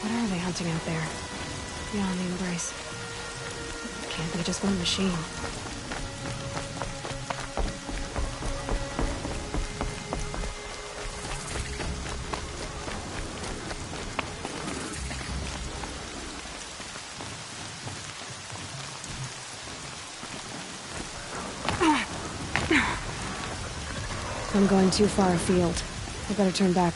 What are they hunting out there? Beyond the embrace. Can't be just one machine. I'm going too far afield. I better turn back.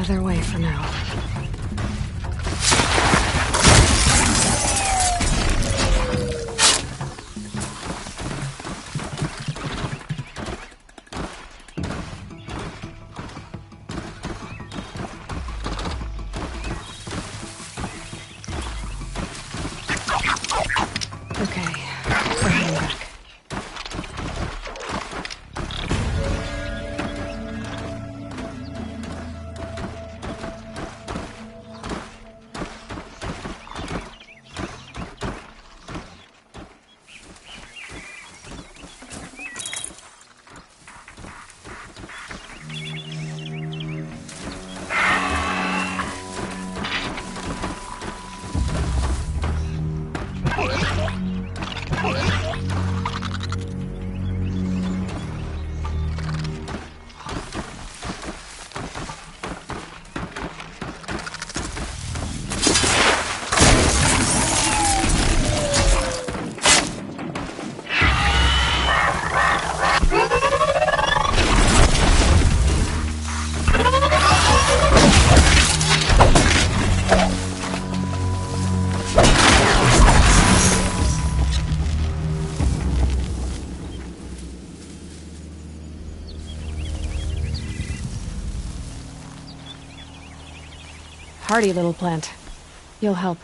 Their way for now. Okay, so I'm back. Hardy little plant. You'll help.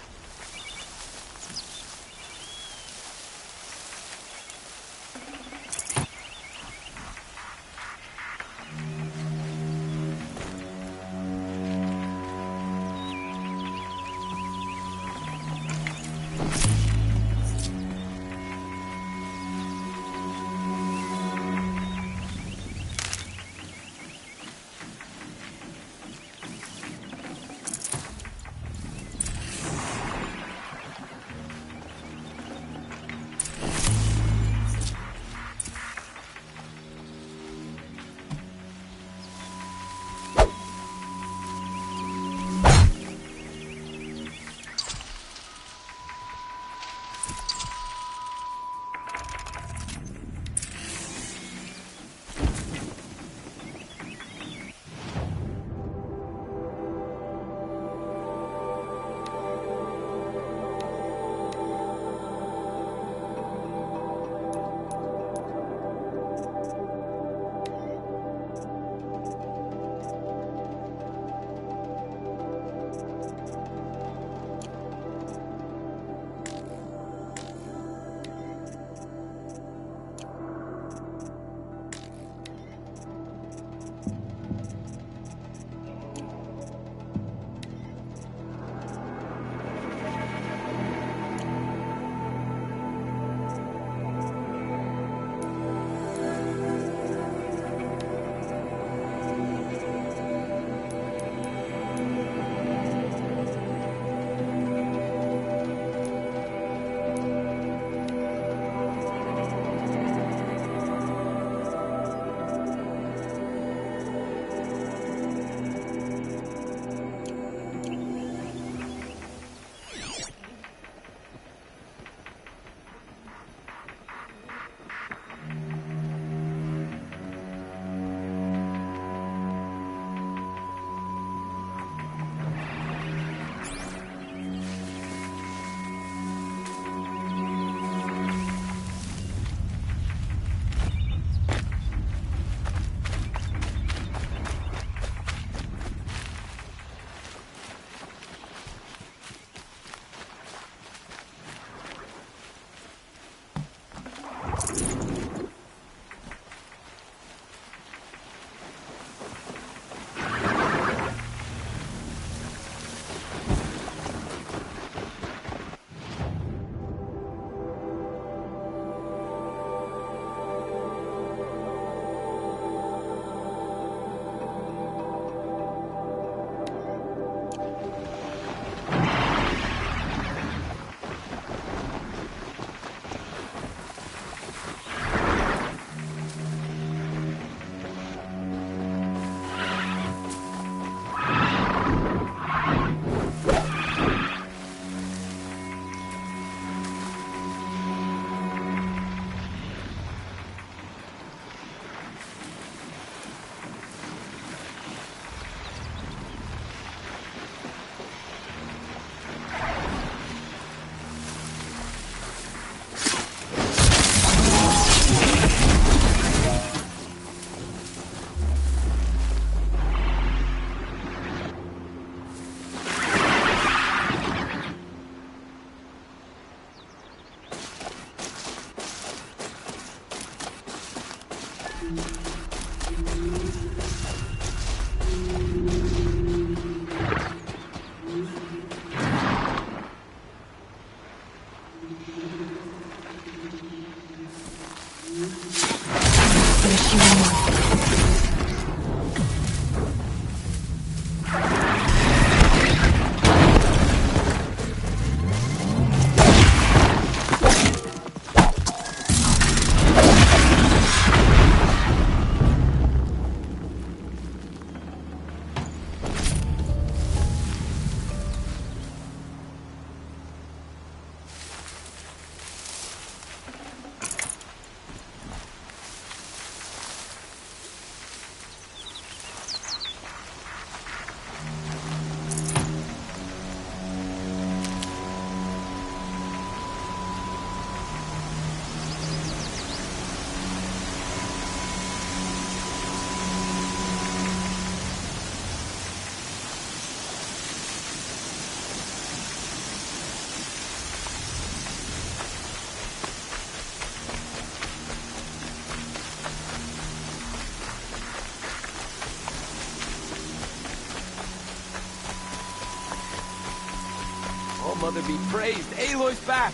mother be praised. Aloy's back!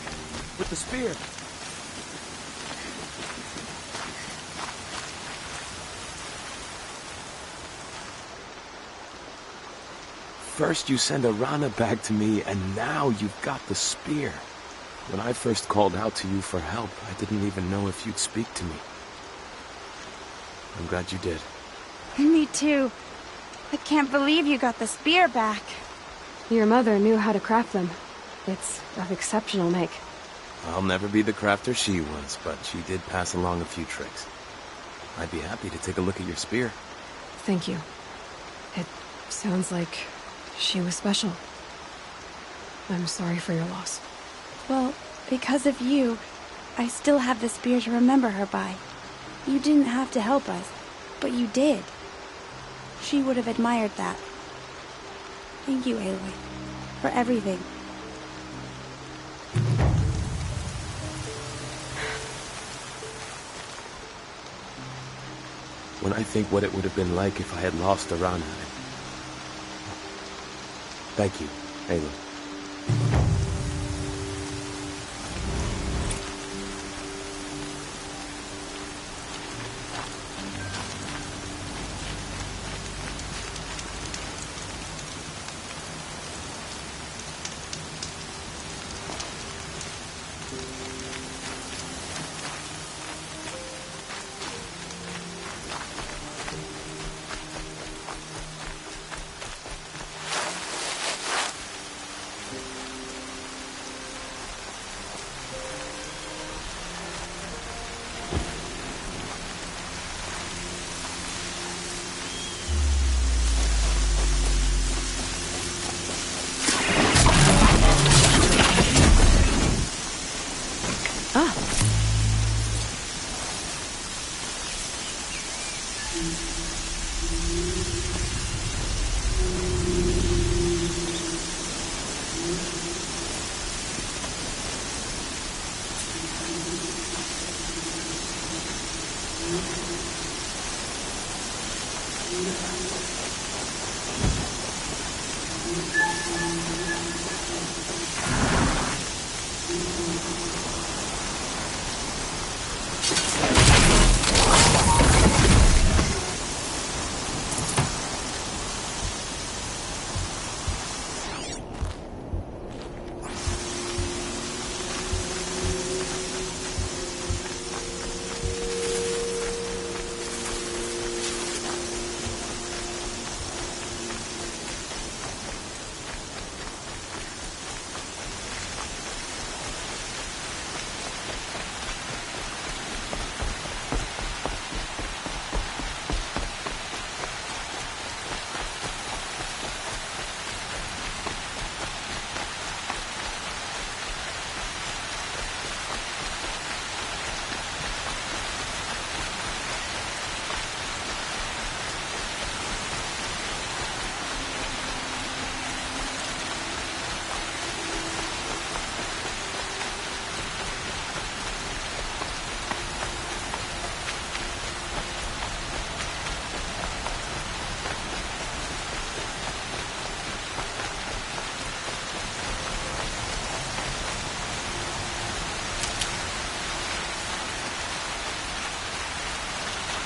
With the spear. First you send Arana back to me, and now you've got the spear. When I first called out to you for help, I didn't even know if you'd speak to me. I'm glad you did. Me too. I can't believe you got the spear back. Your mother knew how to craft them. It's of exceptional make. I'll never be the crafter she was, but she did pass along a few tricks. I'd be happy to take a look at your spear. Thank you. It sounds like she was special. I'm sorry for your loss. Well, because of you, I still have the spear to remember her by. You didn't have to help us, but you did. She would have admired that. Thank you, Aloy, for everything. When I think what it would have been like if I had lost Arana. Thank you, Aloy.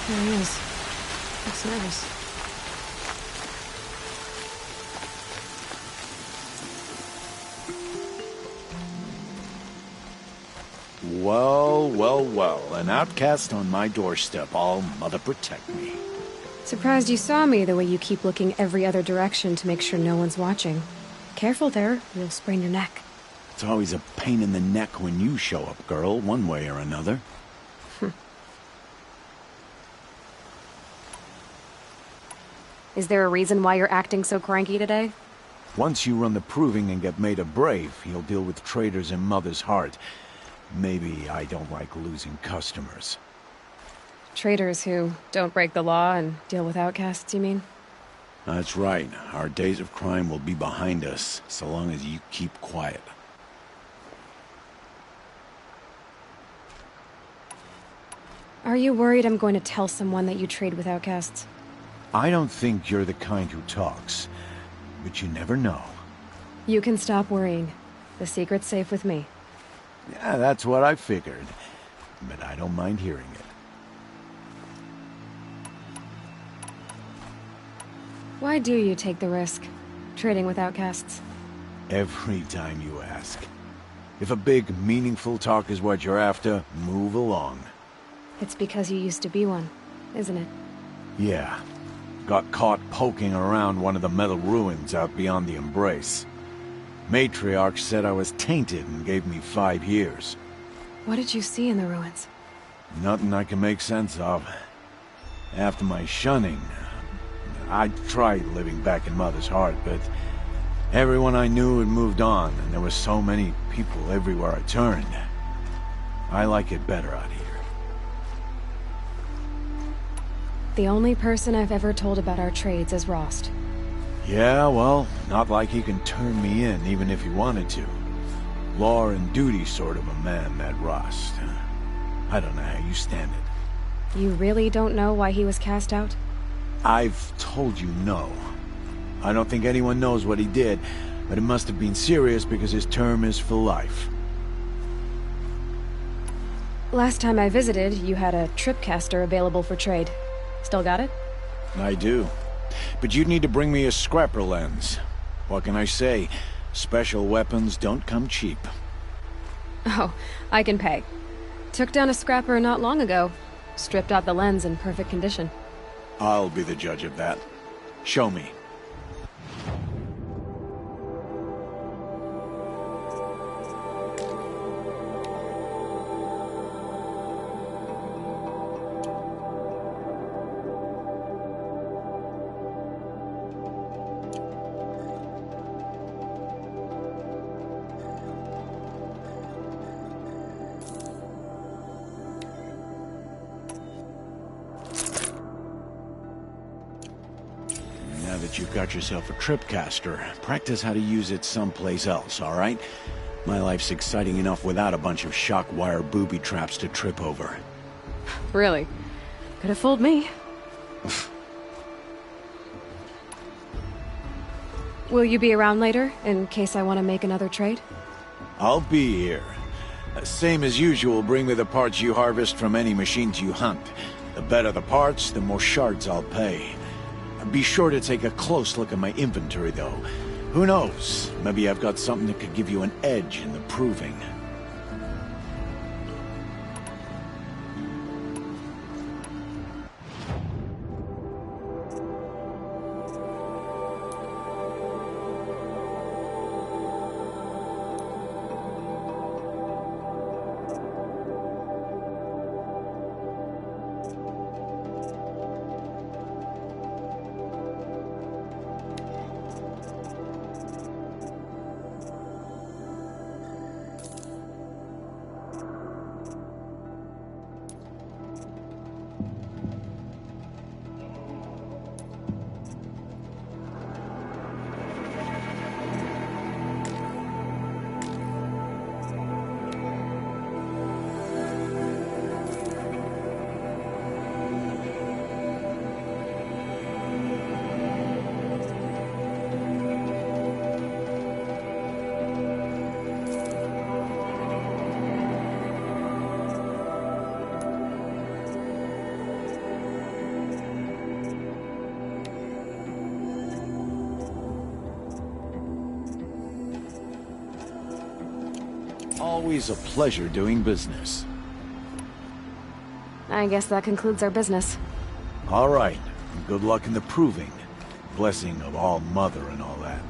There he is. Looks nervous. Well, well, well. An outcast on my doorstep. All mother protect me. Surprised you saw me the way you keep looking every other direction to make sure no one's watching. Careful there, you'll sprain your neck. It's always a pain in the neck when you show up, girl, one way or another. Is there a reason why you're acting so cranky today? Once you run the proving and get made a brave, you'll deal with traitors in Mother's heart. Maybe I don't like losing customers. Traitors who don't break the law and deal with outcasts, you mean? That's right. Our days of crime will be behind us, so long as you keep quiet. Are you worried I'm going to tell someone that you trade with outcasts? I don't think you're the kind who talks, but you never know. You can stop worrying. The secret's safe with me. Yeah, that's what I figured. But I don't mind hearing it. Why do you take the risk, trading with outcasts? Every time you ask. If a big, meaningful talk is what you're after, move along. It's because you used to be one, isn't it? Yeah. Got caught poking around one of the metal ruins out beyond the Embrace. Matriarch said I was tainted and gave me 5 years. What did you see in the ruins? Nothing I can make sense of. After my shunning, I tried living back in Mother's heart, but everyone I knew had moved on, and there were so many people everywhere I turned. I like it better out here. The only person I've ever told about our trades is Rost. Yeah, well, not like he can turn me in, even if he wanted to. Law and duty sort of a man, that Rost. I don't know how you stand it. You really don't know why he was cast out? I've told you no. I don't think anyone knows what he did, but it must have been serious because his term is for life. Last time I visited, you had a tripcaster available for trade. Still got it? I do. But you'd need to bring me a scrapper lens. What can I say? Special weapons don't come cheap. Oh, I can pay. Took down a scrapper not long ago. Stripped out the lens in perfect condition. I'll be the judge of that. Show me. Now that you've got yourself a tripcaster, practice how to use it someplace else, all right? My life's exciting enough without a bunch of shock wire booby traps to trip over. Really? Could have fooled me. Will you be around later, in case I want to make another trade? I'll be here. Same as usual, bring me the parts you harvest from any machines you hunt. The better the parts, the more shards I'll pay. Be sure to take a close look at my inventory, though. Who knows? Maybe I've got something that could give you an edge in the proving. Always a pleasure doing business. I guess that concludes our business. All right. Good luck in the proving. Blessing of All Mother and all that.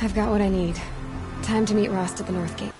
I've got what I need. Time to meet Rost at the North Gate.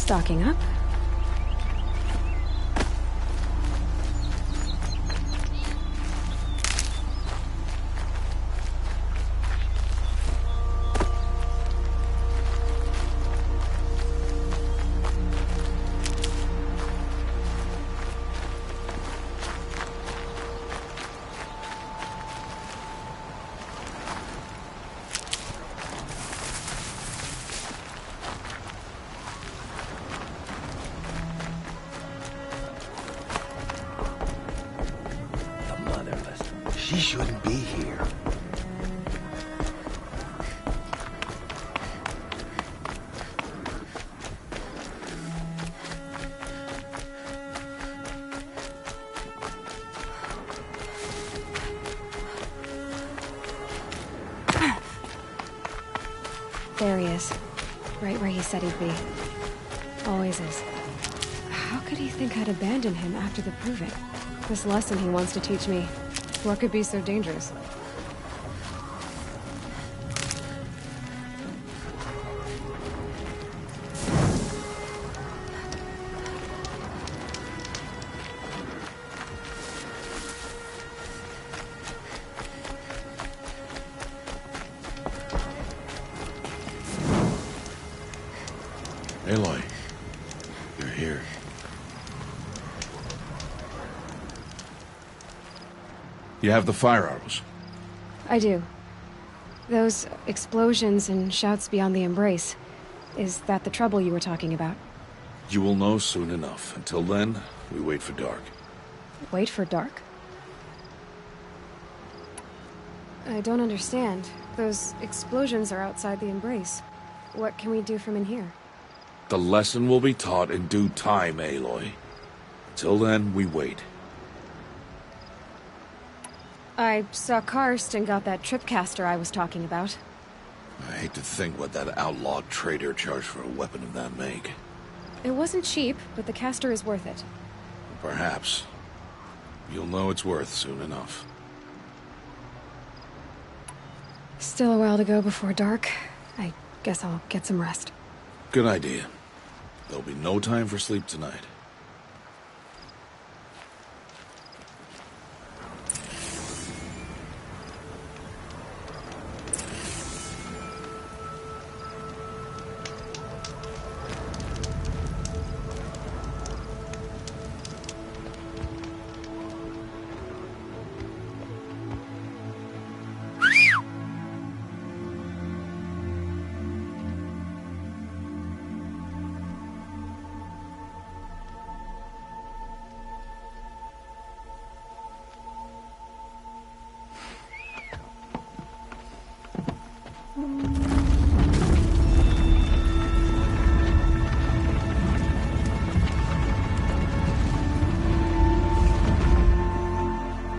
Stocking up. She shouldn't be here. There he is. Right where he said he'd be. Always is. How could he think I'd abandon him after the Proving? This lesson he wants to teach me. What could be so dangerous? Aloy, you're here. You have the fire arrows. I do. Those explosions and shouts beyond the embrace. Is that the trouble you were talking about? You will know soon enough. Until then, we wait for dark. Wait for dark? I don't understand. Those explosions are outside the embrace. What can we do from in here? The lesson will be taught in due time, Aloy. Till then, we wait. I saw Karst and got that tripcaster I was talking about. I hate to think what that outlawed trader charged for a weapon of that make. It wasn't cheap, but the caster is worth it. Perhaps. You'll know it's worth soon enough. Still a while to go before dark. I guess I'll get some rest. Good idea. There'll be no time for sleep tonight.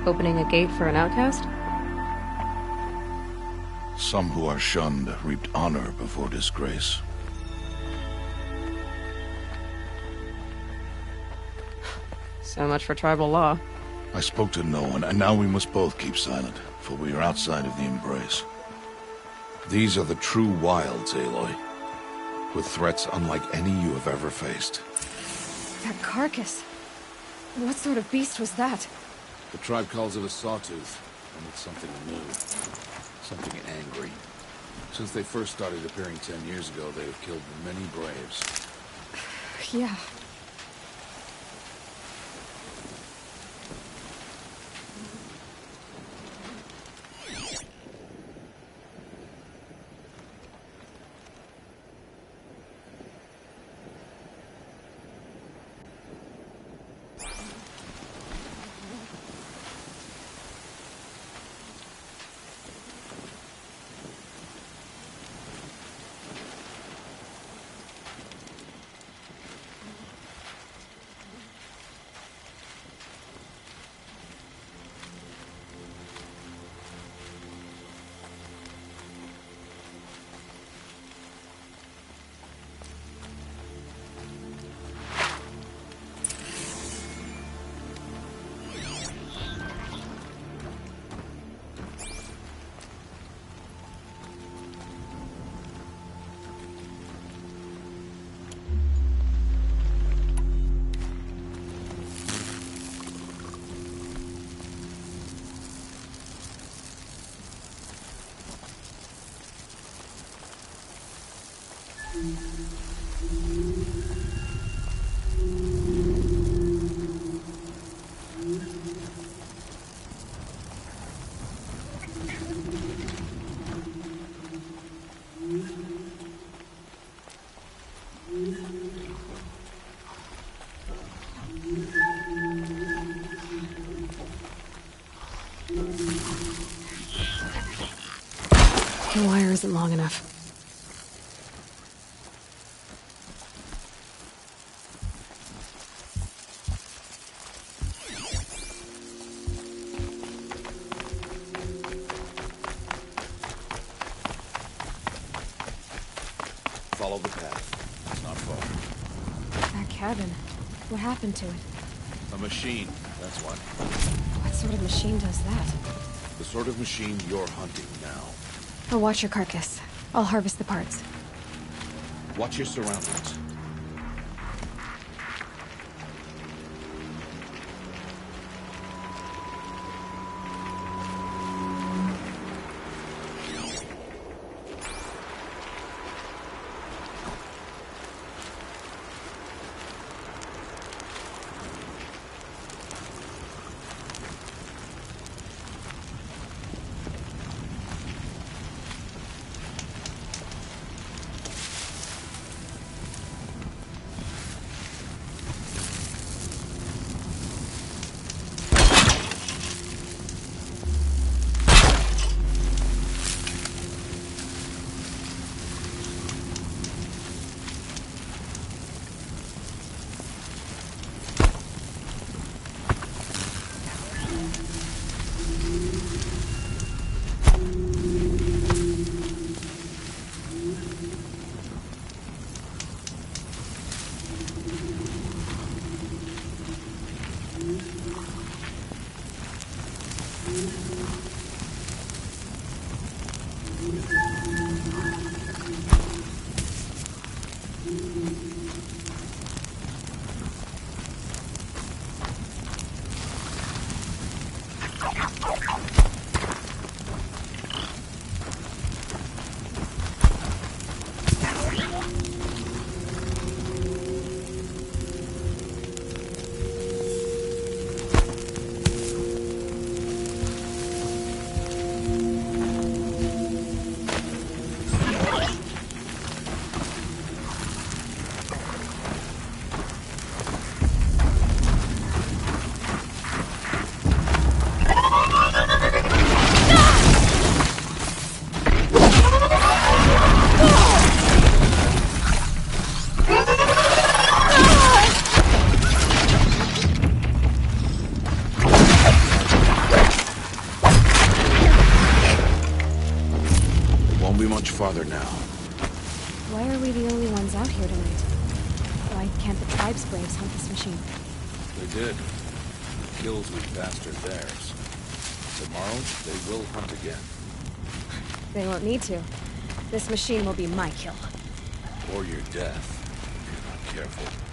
Opening a gate for an outcast? Some who are shunned reaped honor before disgrace. So much for tribal law. I spoke to no one, and now we must both keep silent, for we are outside of the embrace. These are the true wilds, Aloy, with threats unlike any you have ever faced. That carcass. What sort of beast was that? The tribe calls it a sawtooth, and it's something new. Something angry. Since they first started appearing 10 years ago, they have killed many braves. Yeah. The wire isn't long enough. Follow the path. It's not far. That cabin. What happened to it? A machine, that's what. What sort of machine does that? The sort of machine you're hunting now. I'll watch your carcass. I'll harvest the parts. Watch your surroundings. Farther now. Why are we the only ones out here tonight? Why can't the tribe's braves hunt this machine? They did. Kills we bastard theirs. Tomorrow, they will hunt again. They won't need to. This machine will be my kill. Or your death, if you're not careful.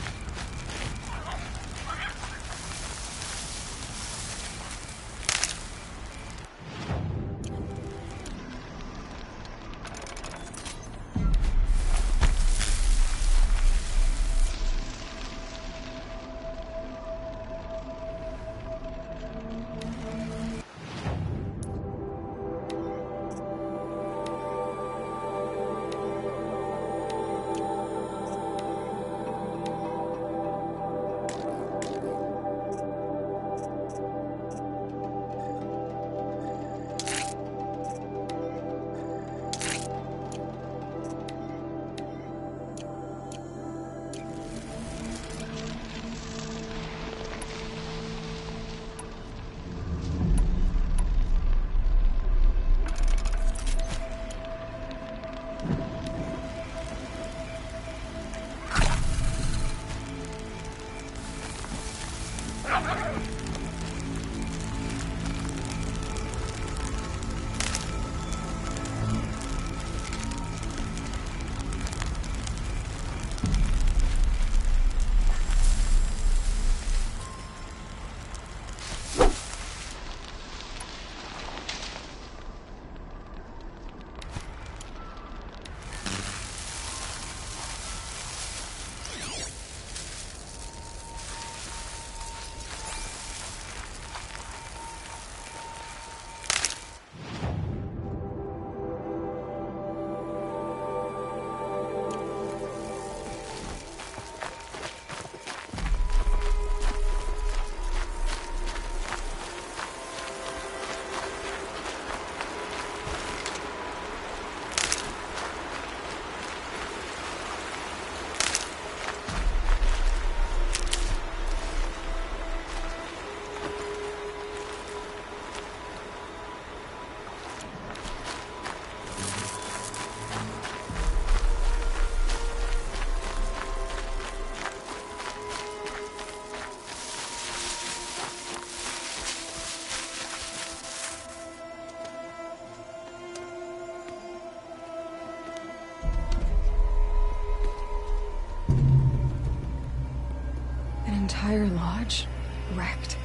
entire lodge wrecked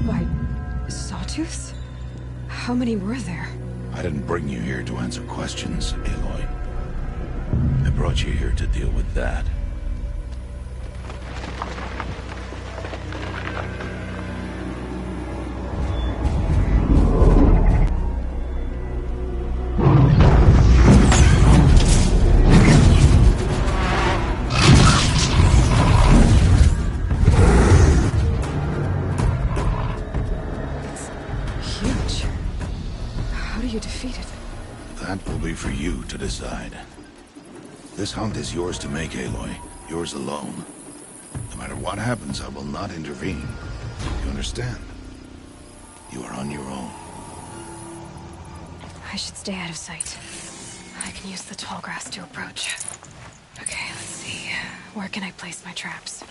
by sawtooths? How many were there? I didn't bring you here to answer questions, Aloy. I brought you here to deal with that. That will be for you to decide. This hunt is yours to make, Aloy. Yours alone. No matter what happens, I will not intervene. You understand? You are on your own. I should stay out of sight. I can use the tall grass to approach. Okay, let's see. Where can I place my traps?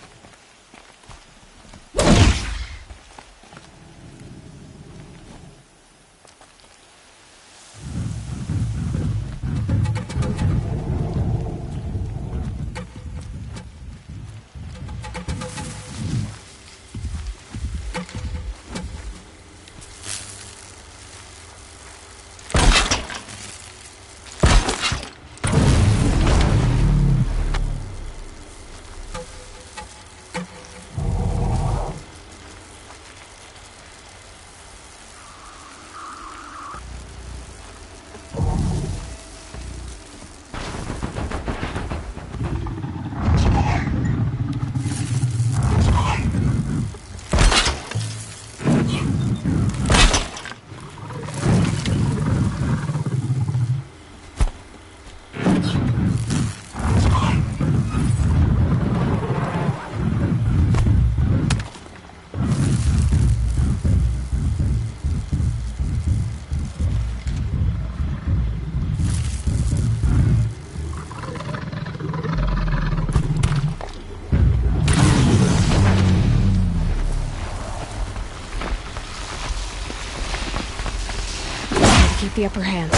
Keep the upper hand.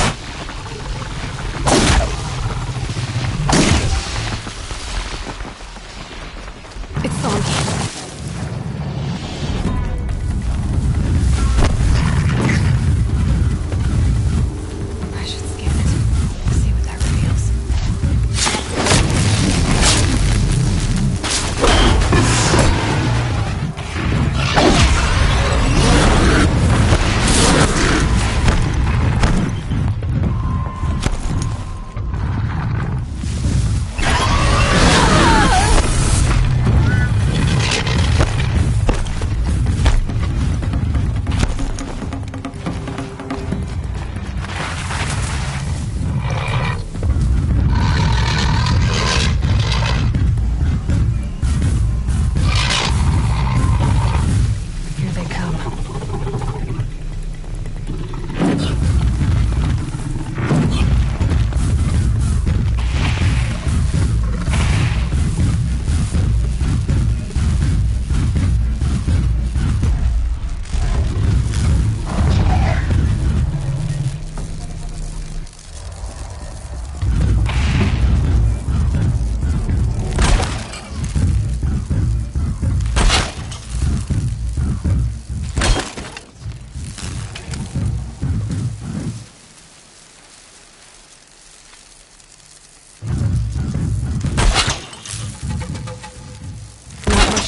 It's on. I should scan it. See what that reveals.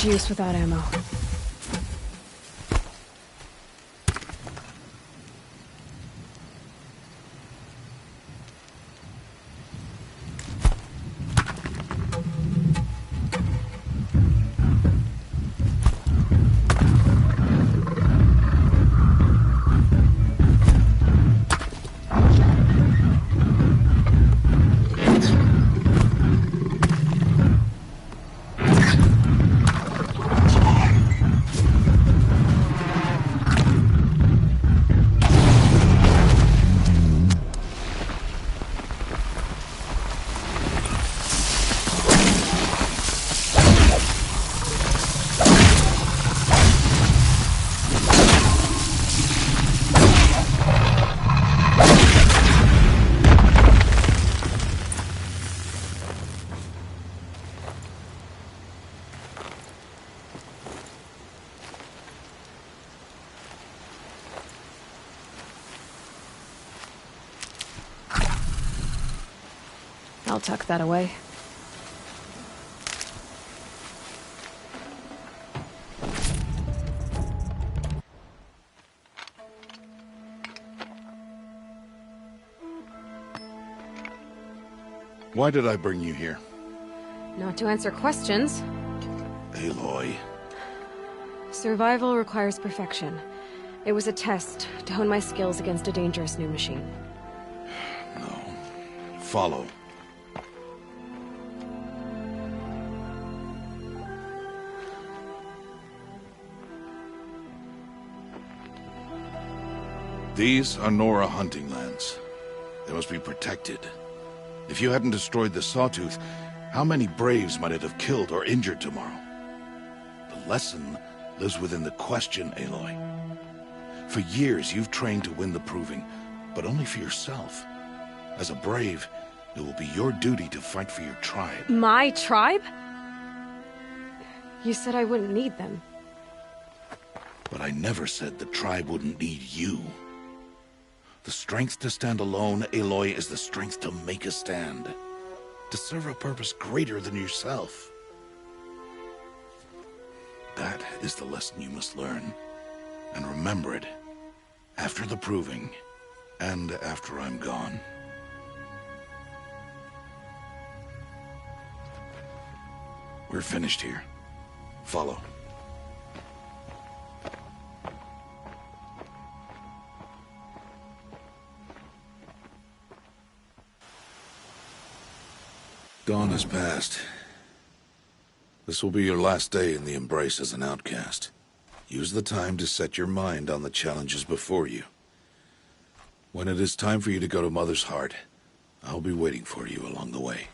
Use without ammo. I'll tuck that away. Why did I bring you here? Not to answer questions. Aloy. Survival requires perfection. It was a test to hone my skills against a dangerous new machine. No. Follow. These are Nora hunting lands. They must be protected. If you hadn't destroyed the Sawtooth, how many Braves might it have killed or injured tomorrow? The lesson lives within the question, Aloy. For years, you've trained to win the Proving, but only for yourself. As a Brave, it will be your duty to fight for your tribe. My tribe? You said I wouldn't need them. But I never said the tribe wouldn't need you. The strength to stand alone, Aloy, is the strength to make a stand. To serve a purpose greater than yourself. That is the lesson you must learn. And remember it. After the Proving. And after I'm gone. We're finished here. Follow. Dawn has passed. This will be your last day in the Embrace as an outcast. Use the time to set your mind on the challenges before you. When it is time for you to go to Mother's Heart, I'll be waiting for you along the way.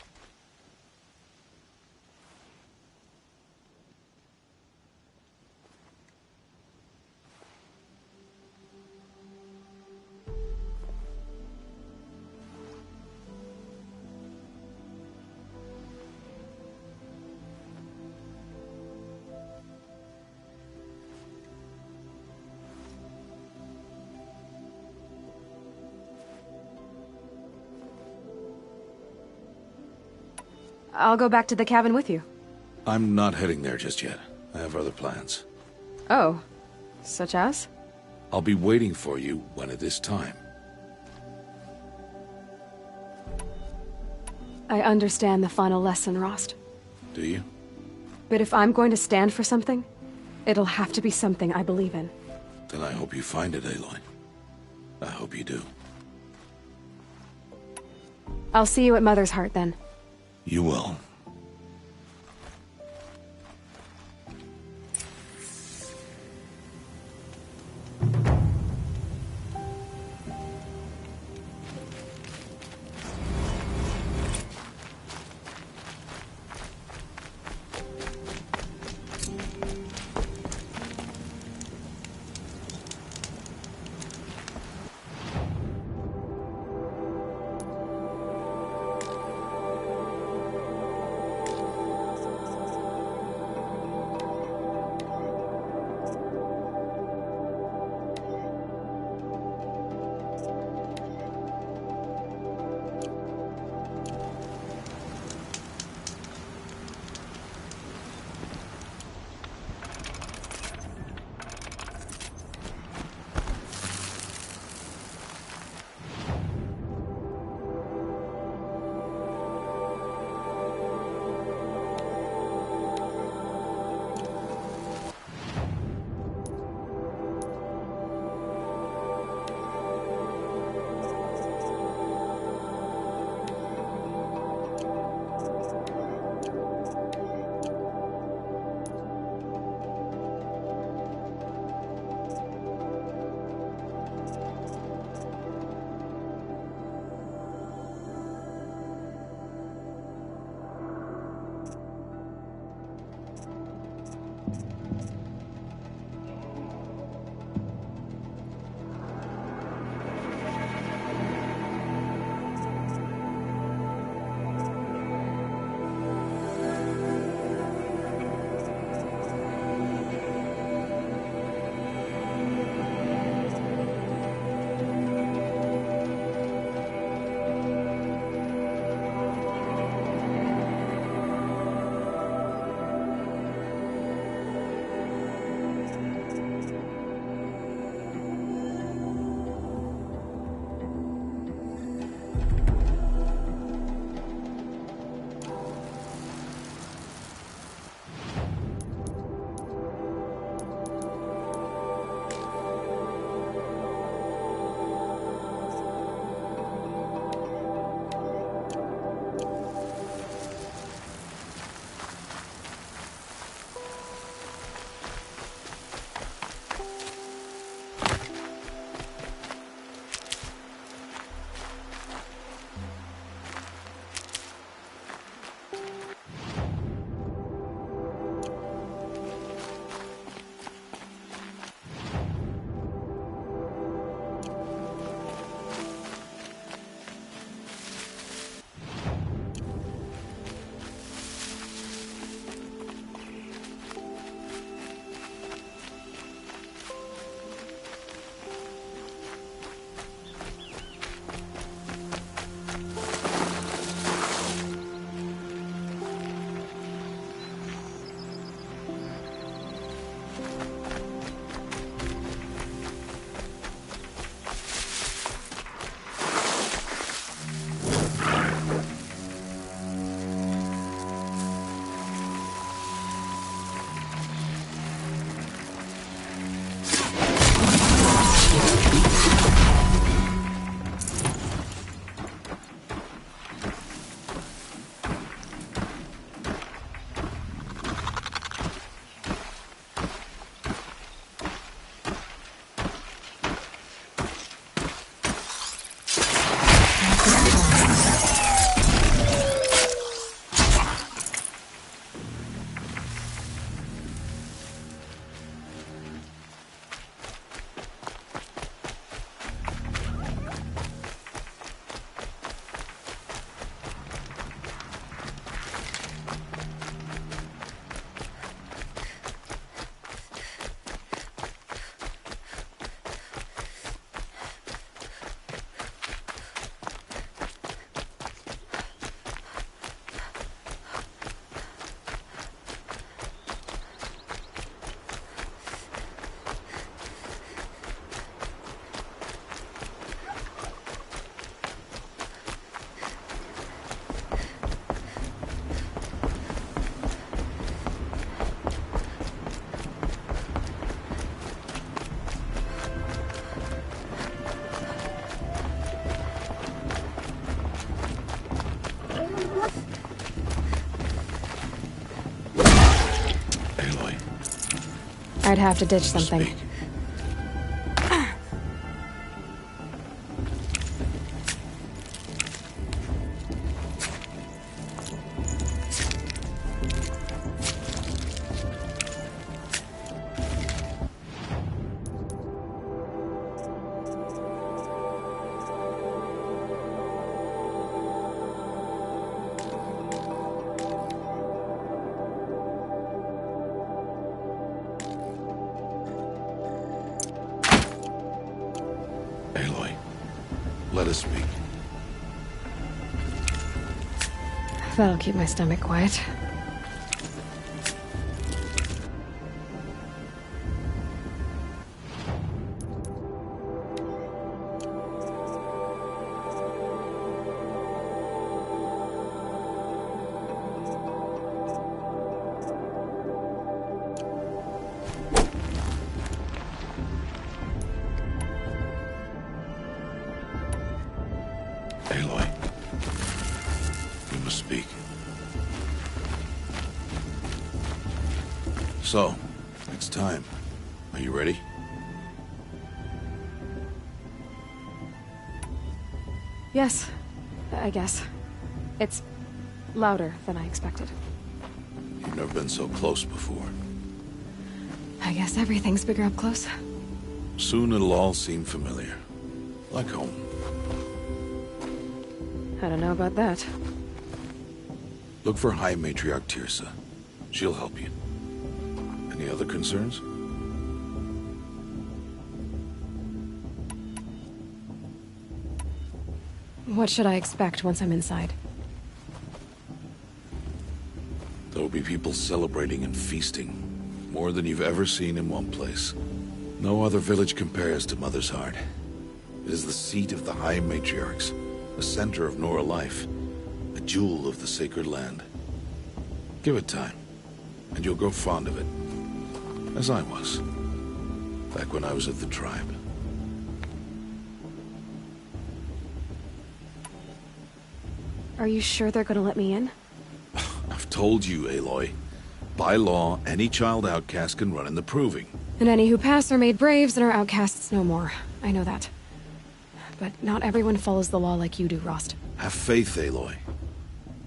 I'll go back to the cabin with you. I'm not heading there just yet. I have other plans. Oh, such as? I'll be waiting for you when it is time. I understand the final lesson, Rost. Do you? But if I'm going to stand for something, it'll have to be something I believe in. Then I hope you find it, Aloy. I hope you do. I'll see you at Mother's Heart, then. You will. Aloy, I'd have to ditch something. speak. Aloy, let us speak. That'll keep my stomach quiet. Aloy, we must speak. So, it's time. Are you ready? Yes, I guess. It's louder than I expected. You've never been so close before. I guess everything's bigger up close. Soon it'll all seem familiar. Like home. I don't know about that. Look for High Matriarch Tirsa. She'll help you. Any other concerns? What should I expect once I'm inside? There will be people celebrating and feasting. More than you've ever seen in one place. No other village compares to Mother's Heart. It is the seat of the High Matriarchs, the center of Nora life, a jewel of the sacred land. Give it time, and you'll grow fond of it. As I was, back when I was at the tribe. Are you sure they're gonna let me in? I've told you, Aloy. By law, any child outcast can run in the proving. And any who pass are made braves and are outcasts no more. I know that. But not everyone follows the law like you do, Rost. Have faith, Aloy.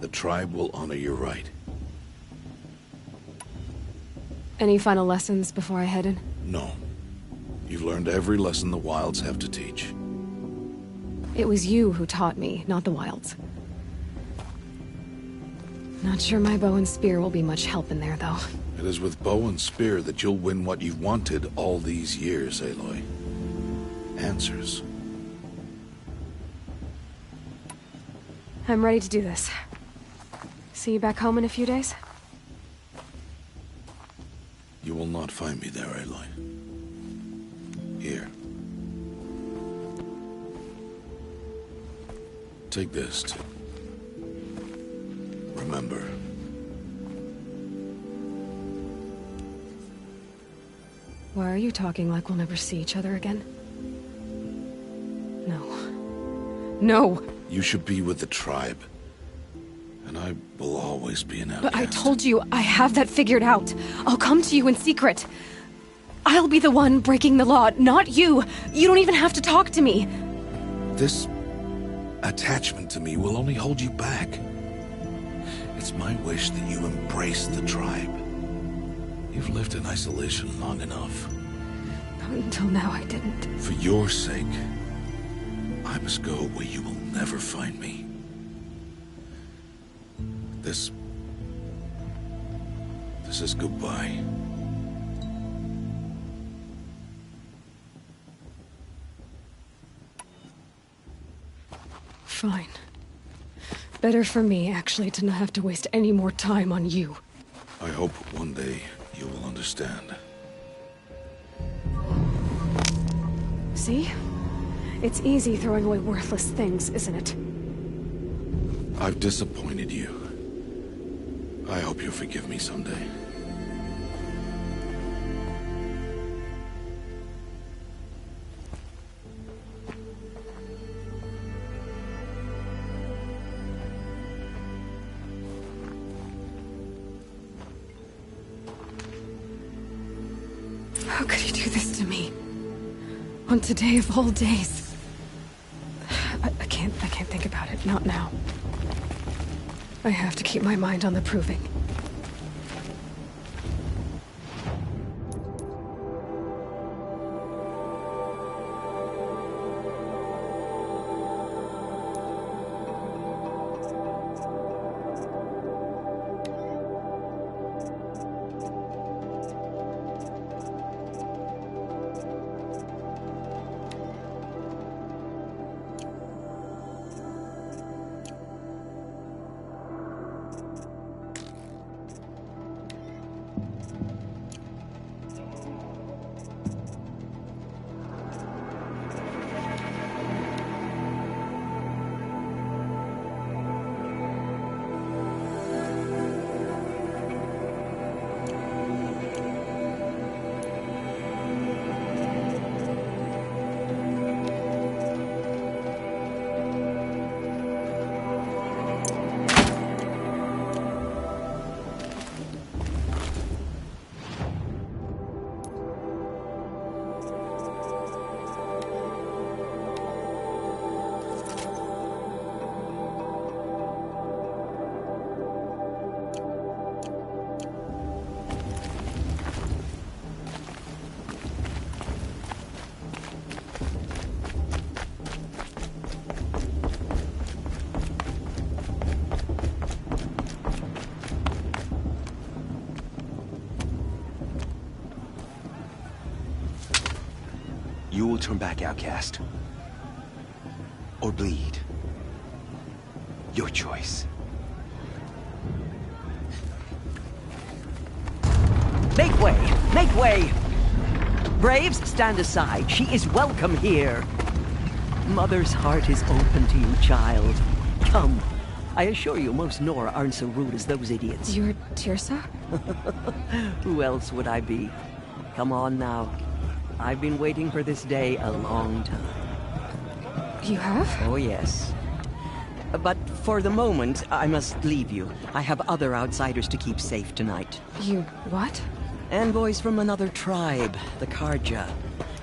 The tribe will honor your right. Any final lessons before I head in? No. You've learned every lesson the Wilds have to teach. It was you who taught me, not the Wilds. Not sure my bow and spear will be much help in there, though. It is with bow and spear that you'll win what you've wanted all these years, Aloy. Answers. I'm ready to do this. See you back home in a few days? You will not find me there, Aloy. Here. Take this, too. Remember. Why are you talking like we'll never see each other again? No. No! You should be with the tribe. And I will always be an outcast. But I told you, I have that figured out. I'll come to you in secret. I'll be the one breaking the law, not you. You don't even have to talk to me. This attachment to me will only hold you back. It's my wish that you embrace the tribe. You've lived in isolation long enough. Until now, I didn't. For your sake, I must go where you will never find me. This is goodbye. Fine. Better for me, actually, to not have to waste any more time on you. I hope one day you will understand. See? It's easy throwing away worthless things, isn't it? I've disappointed you. I hope you'll forgive me someday. How could he do this to me? On today of all days. I can't think about it. Not now. I have to keep my mind on the proving. You will turn back, outcast. Or bleed. Your choice. Make way! Make way! Braves, stand aside. She is welcome here. Mother's heart is open to you, child. Come. I assure you, most Nora aren't so rude as those idiots. You're Tirsa? Who else would I be? Come on now. I've been waiting for this day a long time. You have? Oh, yes. But for the moment, I must leave you. I have other outsiders to keep safe tonight. You what? Envoys from another tribe, the Karja.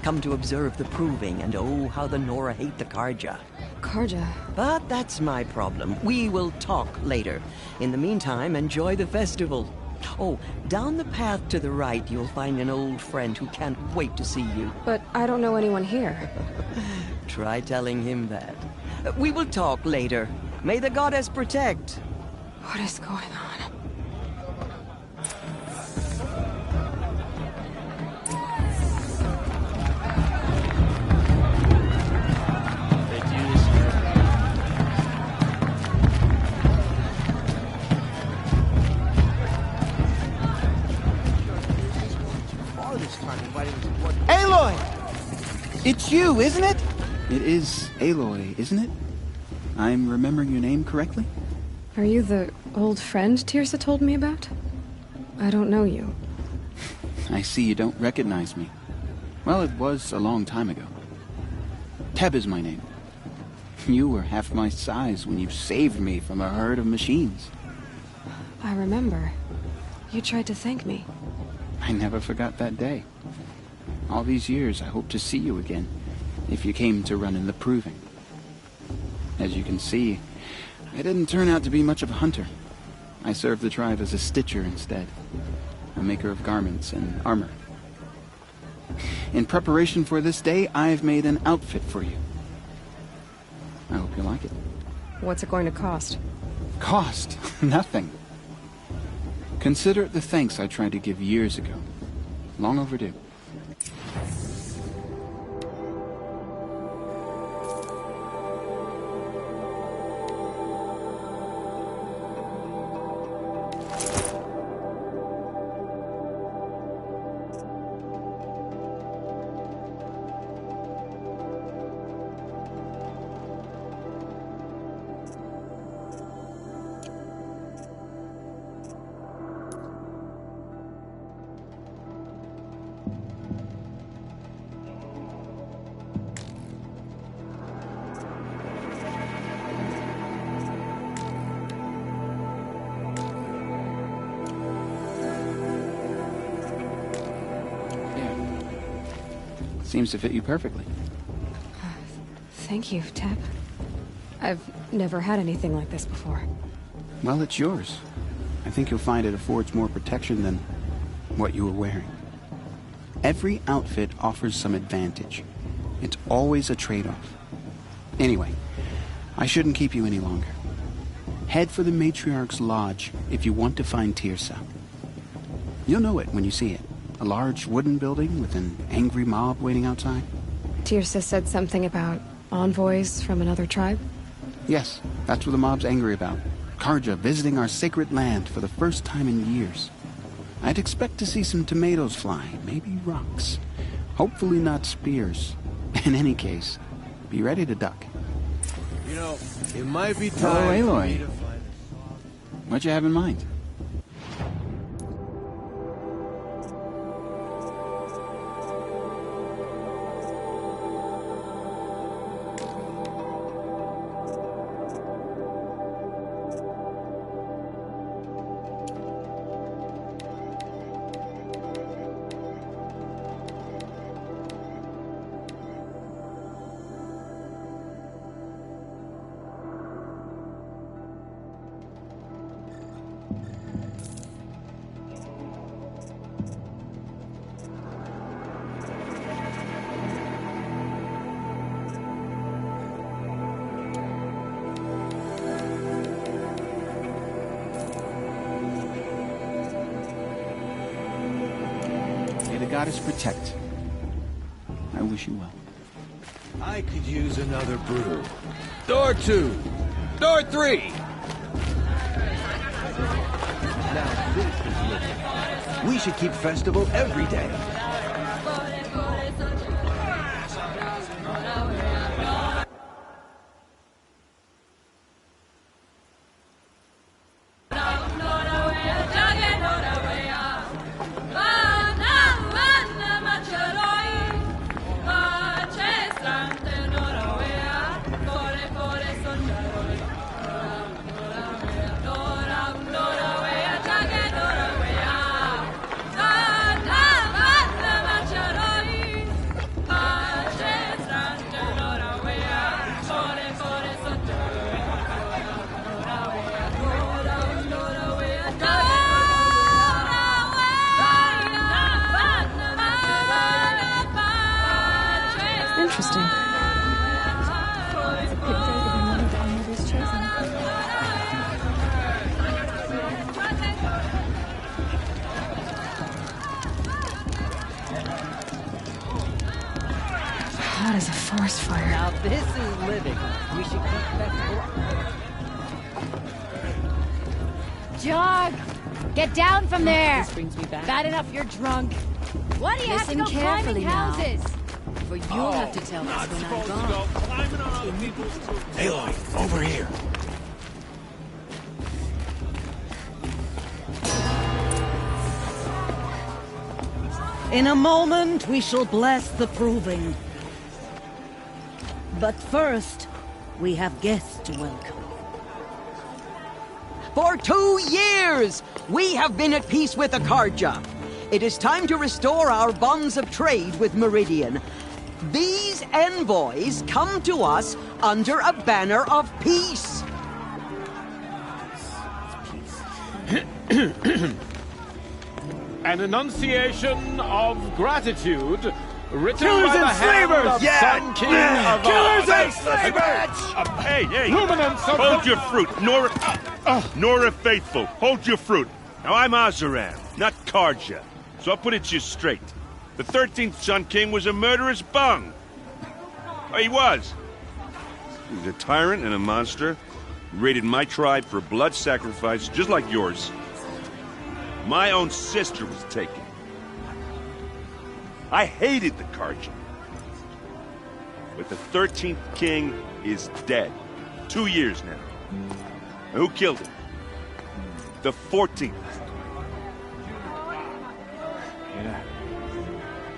Come to observe the proving, and oh, how the Nora hate the Karja. Karja? But that's my problem. We will talk later. In the meantime, enjoy the festival. Oh, down the path to the right, you'll find an old friend who can't wait to see you. But I don't know anyone here. Try telling him that. We will talk later. May the goddess protect. What is going on? It's you, isn't it? It is Aloy, isn't it? I'm remembering your name correctly? Are you the old friend Tirsa told me about? I don't know you. I see you don't recognize me. Well, it was a long time ago. Teb is my name. You were half my size when you saved me from a herd of machines. I remember. You tried to thank me. I never forgot that day. All these years, I hope to see you again, if you came to run in the proving. As you can see, I didn't turn out to be much of a hunter. I served the tribe as a stitcher instead, a maker of garments and armor. In preparation for this day, I've made an outfit for you. I hope you like it. What's it going to cost? Cost? Nothing. Consider it the thanks I tried to give years ago. Long overdue. Seems to fit you perfectly. Thank you, Teb. I've never had anything like this before. Well, it's yours. I think you'll find it affords more protection than what you were wearing. Every outfit offers some advantage. It's always a trade-off. Anyway, I shouldn't keep you any longer. Head for the Matriarch's Lodge if you want to find Tirsa. You'll know it when you see it. A large wooden building with an angry mob waiting outside. Tirsa said something about envoys from another tribe? Yes, that's what the mob's angry about. Karja visiting our sacred land for the first time in years. I'd expect to see some tomatoes fly, maybe rocks. Hopefully not spears. In any case, be ready to duck. You know, it might be Hello, time for Aloy. me to find What you have in mind? May the goddess protect. I wish you well. I could use another brew. Door 2. Door 3. Now this is living. We should keep festival every day. Interesting. It's a good day to be named our mother's chosen. Hot as a forest fire. Now this is living. We should keep festival. Jog! Get down from there! This brings me back. Bad enough you're drunk. What do you Listen have to go carefully climbing now. houses? For you'll have to tell us when I'm gone. Aloy, over here. In a moment, we shall bless the proving. But first, we have guests to welcome. For 2 years, we have been at peace with Akarja. It is time to restore our bonds of trade with Meridian. These envoys come to us under a banner of peace. An enunciation of gratitude written Killers by the and hand slavers! of Yeah! Sun King of Killers and slavers! Hey, hey! Luminance of Hold your fruit, Nora Faithful. Hold your fruit. Now I'm Azaran, not Karja, so I'll put it to you straight. The 13th Sun King was a murderous bung. Oh, he was. He was a tyrant and a monster. He raided my tribe for blood sacrifice, just like yours. My own sister was taken. I hated the Karja. But the 13th king is dead. 2 years now. And who killed him? The 14th. Yeah.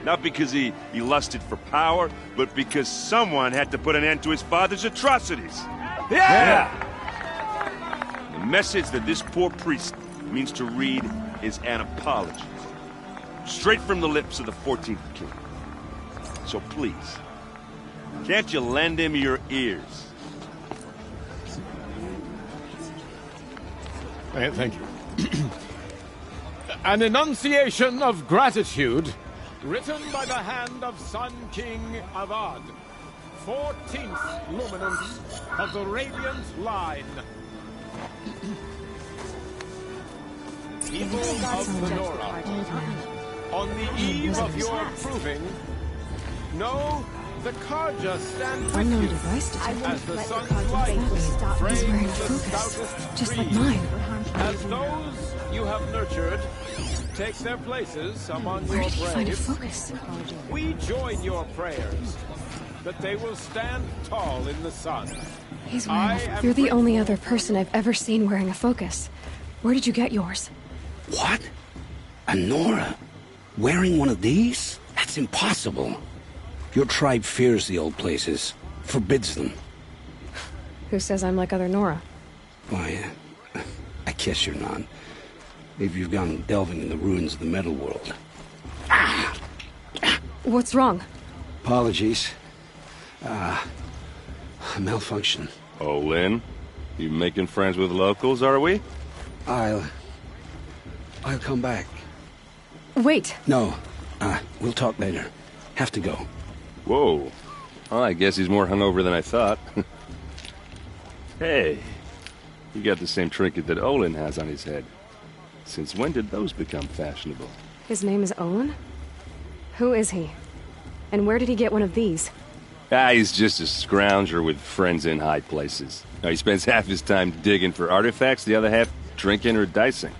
Not because he lusted for power, but because someone had to put an end to his father's atrocities. Yeah! The message that this poor priest means to read is an apology. Straight from the lips of the 14th king. So please, can't you lend him your ears? Thank you. An enunciation of gratitude, written by the hand of Sun King Avad, 14th luminance of the Radiant Line. People of the Nora, on the eve of your proving, know the Karja stand with Unknown you device detected. as the sun's light He's wearing frames the focus, stoutest just like trees. mine. As those you have nurtured take their places among Where your did he find a braves, focus? we join your prayers that they will stand tall in the sun. He's I wearing am You're the grateful only other person I've ever seen wearing a focus. Where did you get yours? What? A Nora? Wearing one of these? That's impossible. Your tribe fears the old places, forbids them. Who says I'm like other Nora? Why, I guess you're not. Maybe you've gone delving in the ruins of the metal world. What's wrong? Apologies. Malfunction. Oh, Lynn, you making friends with locals, are we? I'll come back. Wait. No, we'll talk later. Have to go. Whoa. Well, I guess he's more hungover than I thought. Hey, you got the same trinket that Olin has on his head. Since when did those become fashionable? His name is Olin? Who is he? And where did he get one of these? He's just a scrounger with friends in high places. Now, he spends half his time digging for artifacts, the other half drinking or dicing.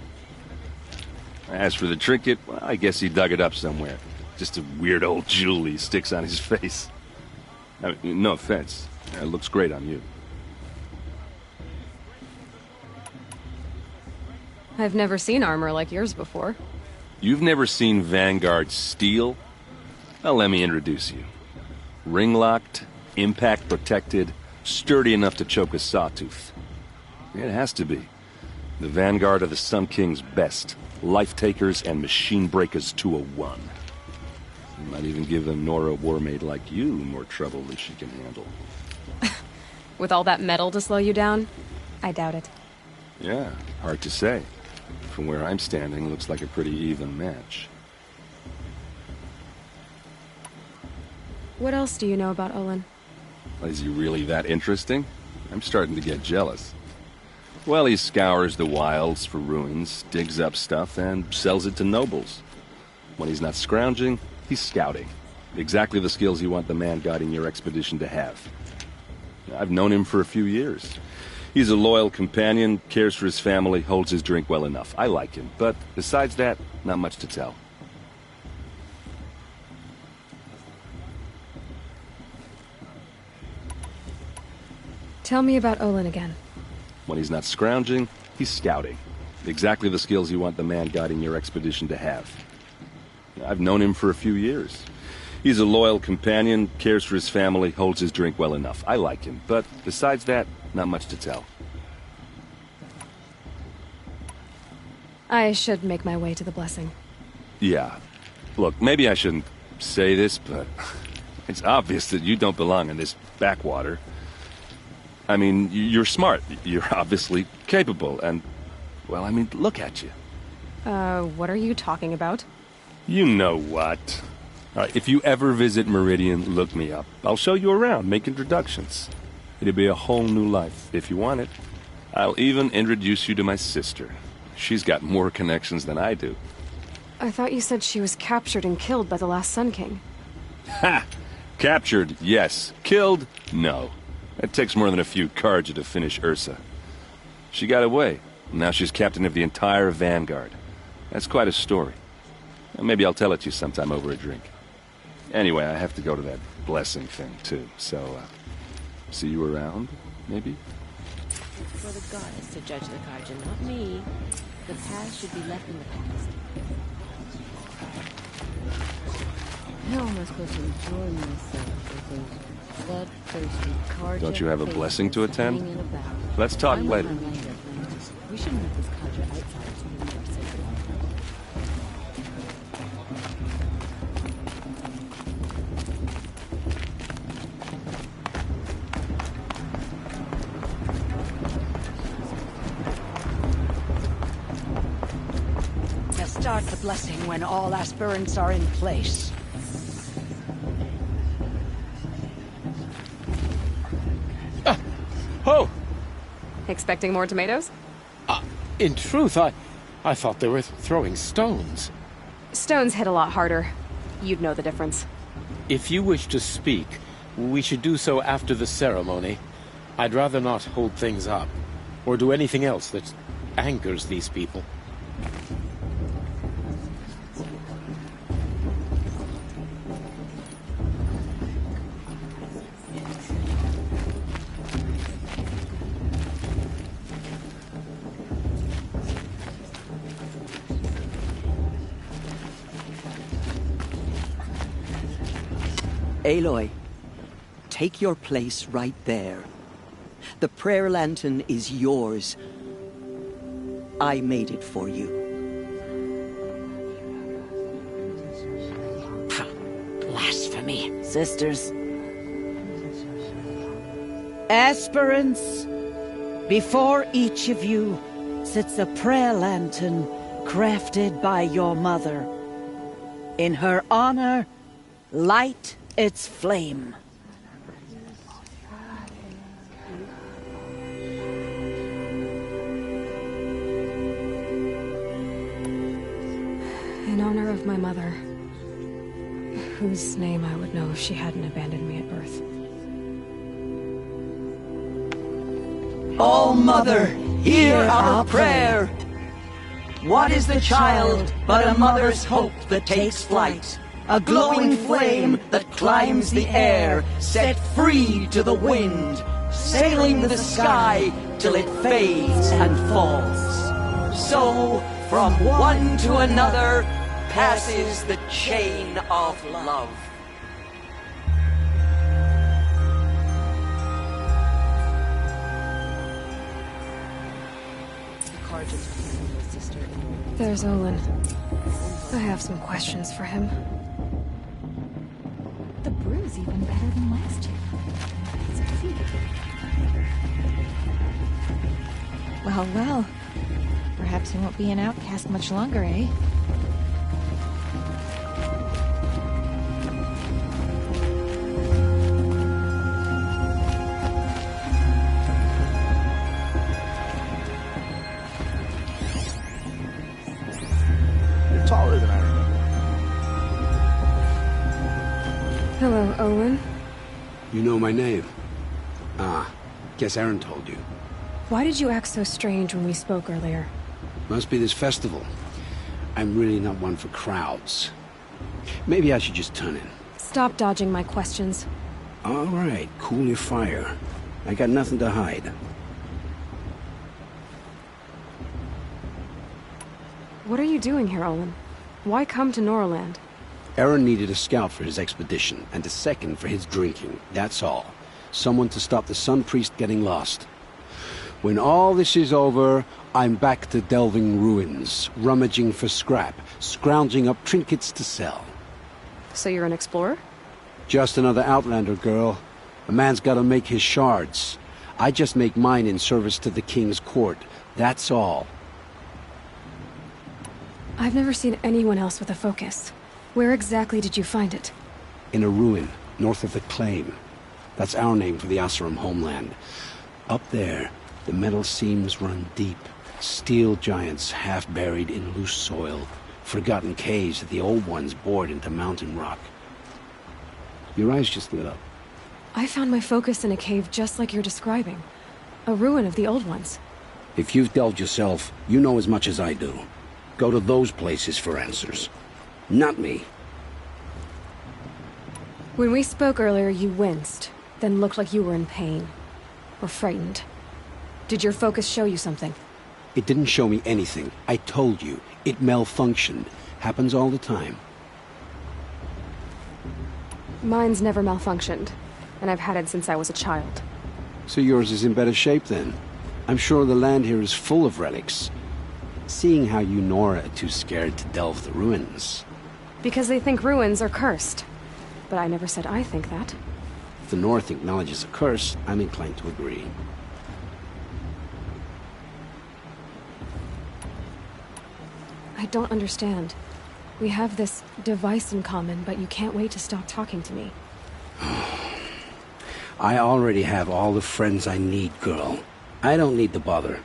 As for the trinket, well, I guess he dug it up somewhere. Just a weird old jewel he sticks on his face. I mean, no offense. It looks great on you. I've never seen armor like yours before. You've never seen Vanguard steel? Well, let me introduce you. Ring-locked, impact-protected, sturdy enough to choke a sawtooth. It has to be. The Vanguard of the Sun King's best. Life-takers and machine-breakers to a one. You might even give a Nora warmaid like you more trouble than she can handle. With all that metal to slow you down? I doubt it. Yeah, hard to say. From where I'm standing, looks like a pretty even match. What else do you know about Olin? Is he really that interesting? I'm starting to get jealous. Well, he scours the wilds for ruins, digs up stuff, and sells it to nobles. When he's not scrounging, he's scouting. Exactly the skills you want the man guiding your expedition to have. I've known him for a few years. He's a loyal companion, cares for his family, holds his drink well enough. I like him, but besides that, not much to tell. Tell me about Olin again. When he's not scrounging, he's scouting. Exactly the skills you want the man guiding your expedition to have. I've known him for a few years. He's a loyal companion, cares for his family, holds his drink well enough. I like him, but besides that, not much to tell. I should make my way to the blessing. Yeah. Look, maybe I shouldn't say this, but it's obvious that you don't belong in this backwater. I mean, you're smart. You're obviously capable, and, well, I mean, look at you. What are you talking about? You know what. All right, if you ever visit Meridian, look me up. I'll show you around, make introductions. It'll be a whole new life, if you want it. I'll even introduce you to my sister. She's got more connections than I do. I thought you said she was captured and killed by the last Sun King. Ha! Captured, yes. Killed, no. It takes more than a few Karja to finish Ursa. She got away. Now she's captain of the entire Vanguard. That's quite a story. Maybe I'll tell it to you sometime over a drink. Anyway, I have to go to that blessing thing, too. So, see you around, maybe? For the goddess to judge the Karja, not me. The past should be left in the past. How am I supposed to enjoy myself with those bloodthirsty Karja? Don't you have a blessing to attend? hanging about? Let's talk I'm later. on my land of Atlantis. We shouldn't let this Karja outsiders move our sacred land. start the blessing when all aspirants are in place. Oh! Expecting more tomatoes? In truth, I thought they were throwing stones. Stones hit a lot harder. You'd know the difference. If you wish to speak, we should do so after the ceremony. I'd rather not hold things up, or do anything else that angers these people. Aloy, take your place right there. The prayer lantern is yours. I made it for you. Blasphemy, sisters. Aspirants, before each of you sits a prayer lantern crafted by your mother. In her honor, light its flame. In honor of my mother, whose name I would know if she hadn't abandoned me at birth. All Mother, hear our prayer. What is the child but a mother's hope that takes flight? A glowing flame that climbs the air, set free to the wind, sailing the sky till it fades and falls. So, from one to another, passes the chain of love. There's Olin. I have some questions for him. The brew's even better than last year. Well, well. Perhaps he won't be an outcast much longer, eh? You're taller than I remember. Hello, Olin. You know my name? Ah, guess Aaron told you. Why did you act so strange when we spoke earlier? Must be this festival. I'm really not one for crowds. Maybe I should just turn in. Stop dodging my questions. All right, cool your fire. I got nothing to hide. What are you doing here, Olin? Why come to Norland? Aaron needed a scout for his expedition, and a second for his drinking. That's all. Someone to stop the Sun Priest getting lost. When all this is over, I'm back to delving ruins, rummaging for scrap, scrounging up trinkets to sell. So you're an explorer? Just another Outlander, girl. A man's gotta make his shards. I just make mine in service to the King's court. That's all. I've never seen anyone else with a focus. Where exactly did you find it? In a ruin, north of the Claim. That's our name for the Oseram homeland. Up there, the metal seams run deep. Steel giants half buried in loose soil. Forgotten caves that the old ones bored into mountain rock. Your eyes just lit up. I found my focus in a cave just like you're describing. A ruin of the old ones. If you've delved yourself, you know as much as I do. Go to those places for answers. Not me. When we spoke earlier, you winced, then looked like you were in pain. Or frightened. Did your focus show you something? It didn't show me anything. I told you. It malfunctioned. Happens all the time. Mine's never malfunctioned, and I've had it since I was a child. So yours is in better shape then. I'm sure the land here is full of relics. Seeing how you Nora are too scared to delve the ruins. Because they think ruins are cursed. But I never said I think that. If the North acknowledges a curse, I'm inclined to agree. I don't understand. We have this device in common, but you can't wait to stop talking to me. I already have all the friends I need, girl. I don't need the bother.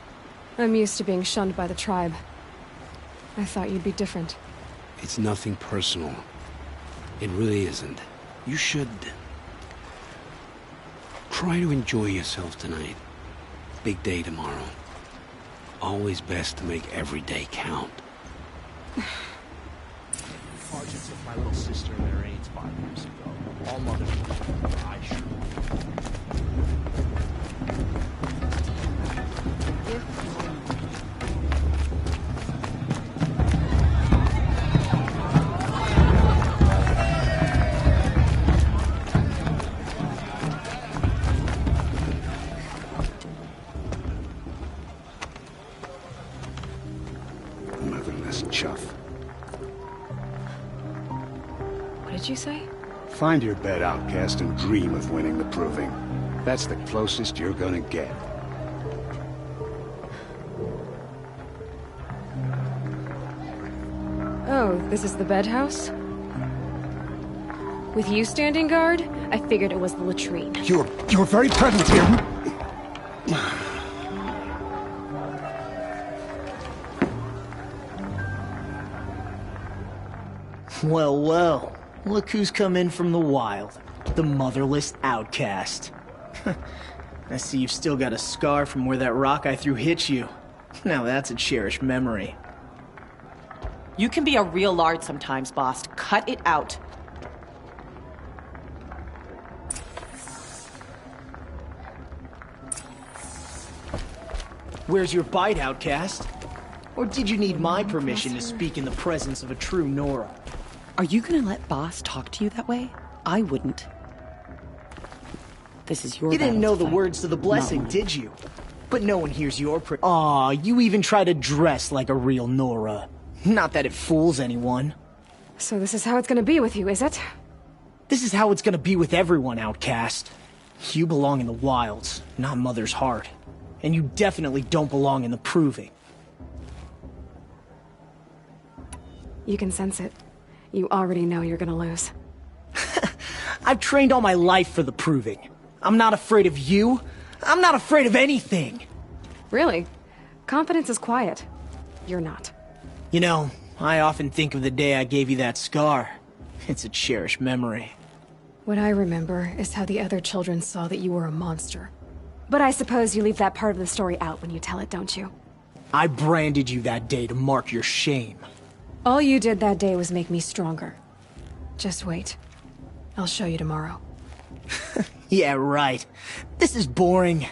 I'm used to being shunned by the tribe. I thought you'd be different. It's nothing personal. It really isn't. You should... try to enjoy yourself tonight. Big day tomorrow. Always best to make every day count. Sergeant took my little sister and their aides 5 years ago. All mothers. I sure. Motherless chuff. What did you say? Find your bed, outcast, and dream of winning the proving. That's the closest you're gonna get. Oh, this is the bedhouse? With you standing guard, I figured it was the latrine. You're very present here. Well, well. Look who's come in from the wild. The motherless outcast. I see you've still got a scar from where that rock I threw hit you. Now that's a cherished memory. You can be a real lard sometimes, boss. Cut it out. Where's your bite, outcast? Or did you need my permission to speak in the presence of a true Nora? Are you gonna let boss talk to you that way? I wouldn't. This is your You didn't battle know to the fight, words to the blessing, not mine. did you? But no one hears your Aw, you even try to dress like a real Nora. Not that it fools anyone. So this is how it's gonna be with you, is it? This is how it's gonna be with everyone, outcast. You belong in the wilds, not Mother's heart. And you definitely don't belong in the proving. You can sense it. You already know you're gonna lose. I've trained all my life for the proving. I'm not afraid of you. I'm not afraid of anything. Really? Confidence is quiet. You're not. You know, I often think of the day I gave you that scar. It's a cherished memory. What I remember is how the other children saw that you were a monster. But I suppose you leave that part of the story out when you tell it, don't you? I branded you that day to mark your shame. All you did that day was make me stronger. Just wait. I'll show you tomorrow. Yeah, right. This is boring.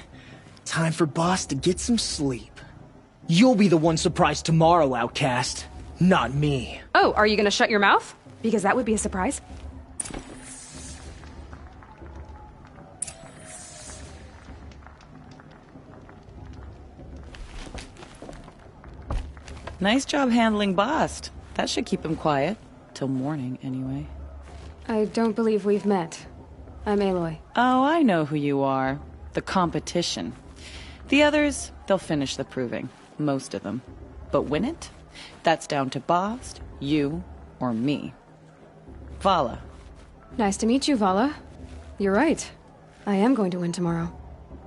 Time for boss to get some sleep. You'll be the one surprised tomorrow, outcast. Not me. Oh, are you gonna shut your mouth? Because that would be a surprise. Nice job handling Bast. That should keep him quiet. Till morning, anyway. I don't believe we've met. I'm Aloy. Oh, I know who you are. The competition. The others, they'll finish the proving. Most of them. But win it? That's down to Bast, you, or me. Vala. Nice to meet you, Vala. You're right. I am going to win tomorrow.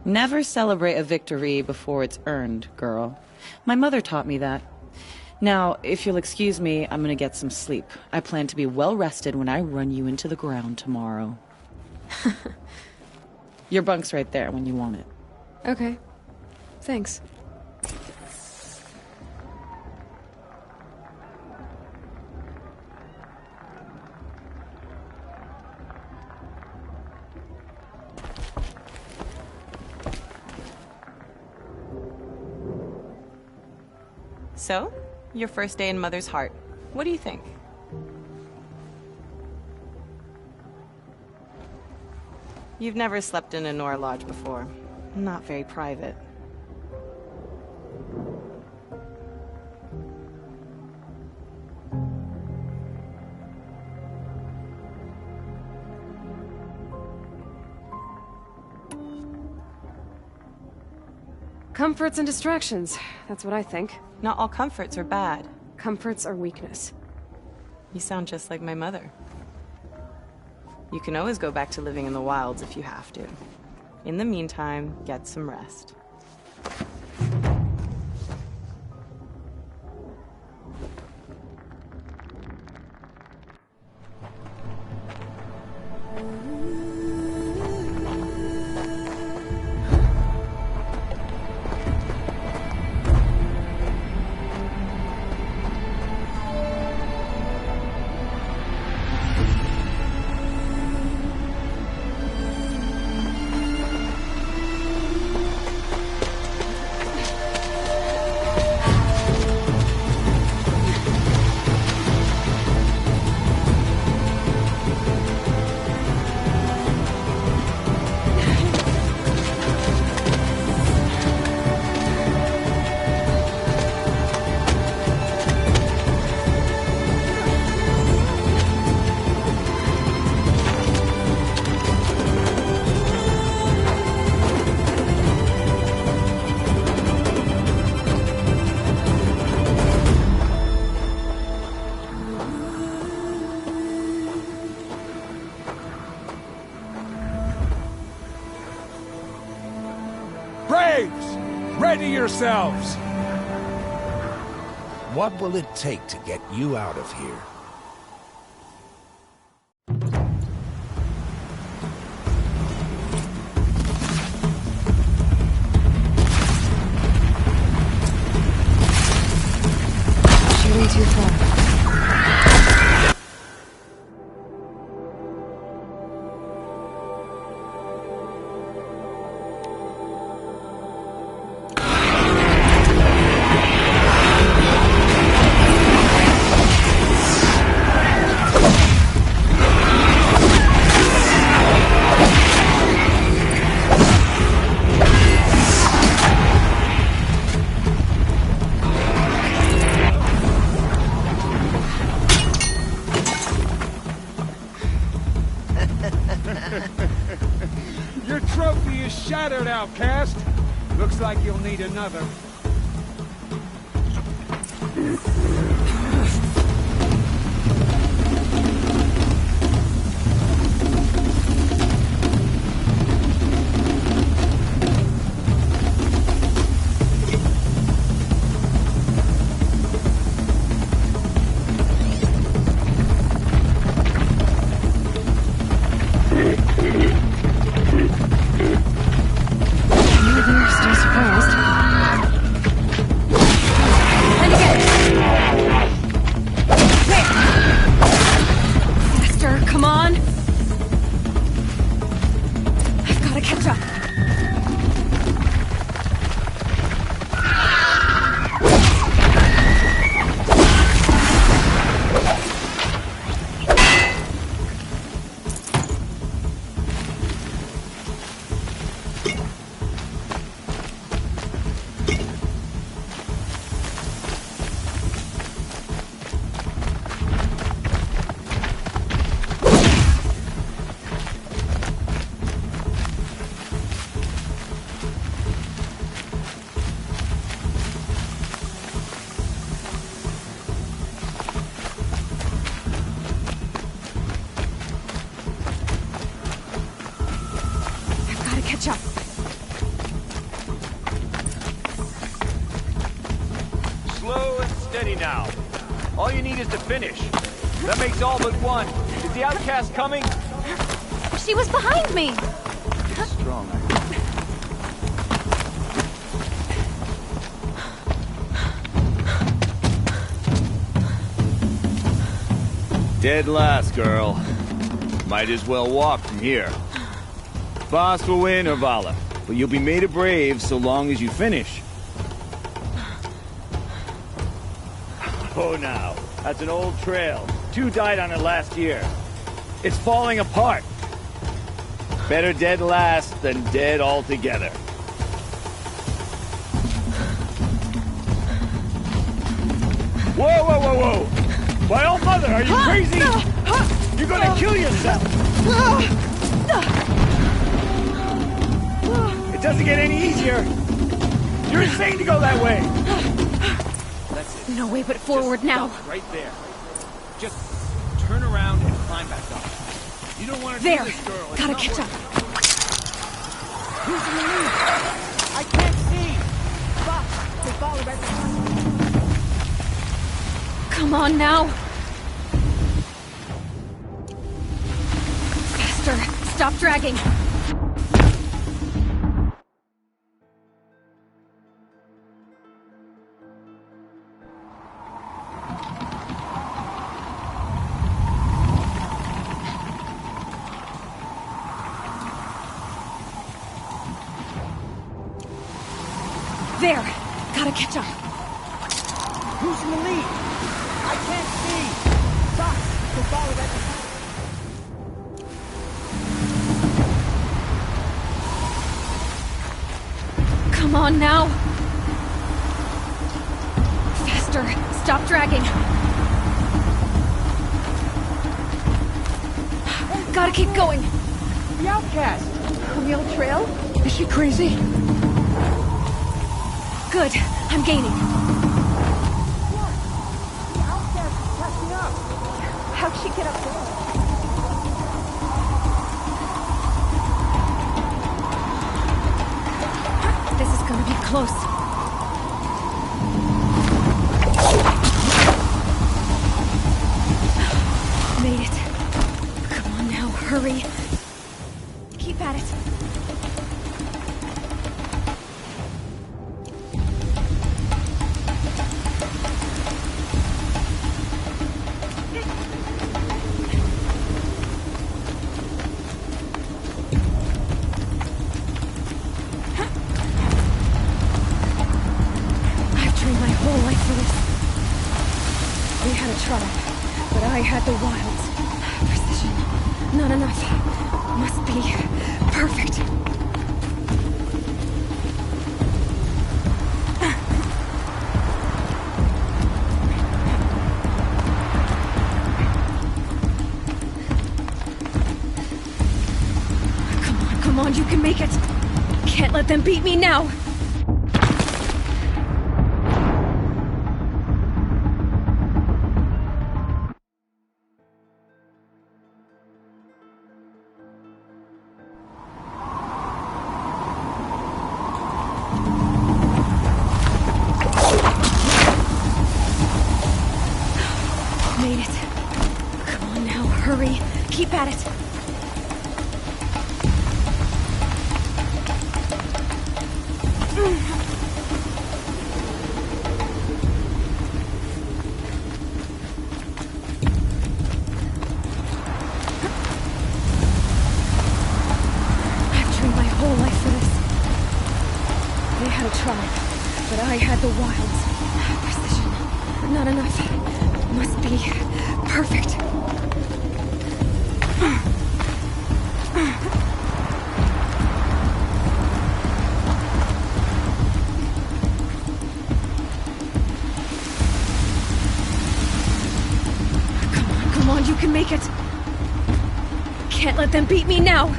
Never celebrate a victory before it's earned, girl. My mother taught me that. Now, if you'll excuse me, I'm gonna get some sleep. I plan to be well rested when I run you into the ground tomorrow. Your bunk's right there when you want it. Okay. Thanks. So, your first day in Mother's heart. What do you think? You've never slept in a Nora lodge before. Not very private. Comforts and distractions. That's what I think. Not all comforts are bad. Comforts are weakness. You sound just like my mother. You can always go back to living in the wilds if you have to. In the meantime, get some rest. Ready yourselves! What will it take to get you out of here? Shooting too far. Your trophy is shattered, outcast. Looks like you'll need another. Catch up. Slow and steady now. All you need is to finish. That makes all but one. Is the outcast coming? She was behind me. Strong. Dead last, girl. Might as well walk from here. Boss will win or Vala, but you'll be made a brave so long as you finish. Oh, now. That's an old trail. 2 died on it last year. It's falling apart. Better dead last than dead altogether. Whoa, whoa, whoa, whoa! My old mother, are you crazy? You're gonna kill yourself! It doesn't get any easier! You're insane to go that way! Let That's it. No way but forward now. Right there. Just turn around and climb back up. You don't want to There! do this, girl. It's Gotta not catch up. Who's in the lead? I can't see! Stop! They follow back behind. Come on now! Faster! Stop dragging! There! Gotta catch up. Who's in the lead? I can't see! Stop! They follow back behind. Come on now! Faster! Stop dragging! Gotta keep going! The outcast! On the old trail? Is she crazy? Good. I'm gaining. The outcast is catching up! How'd she get up there? This is gonna be close. Made it. Come on now, hurry. Keep at it. But I had the wilds. Precision. Not enough. Must be perfect. Come on, you can make it. Can't let them beat me now. Made it. Come on now, hurry. Keep at it. I've trained my whole life for this. They had a tribe, but I had the wilds. Precision. Not enough. Must be perfect. Come on, you can make it. Can't let them beat me now.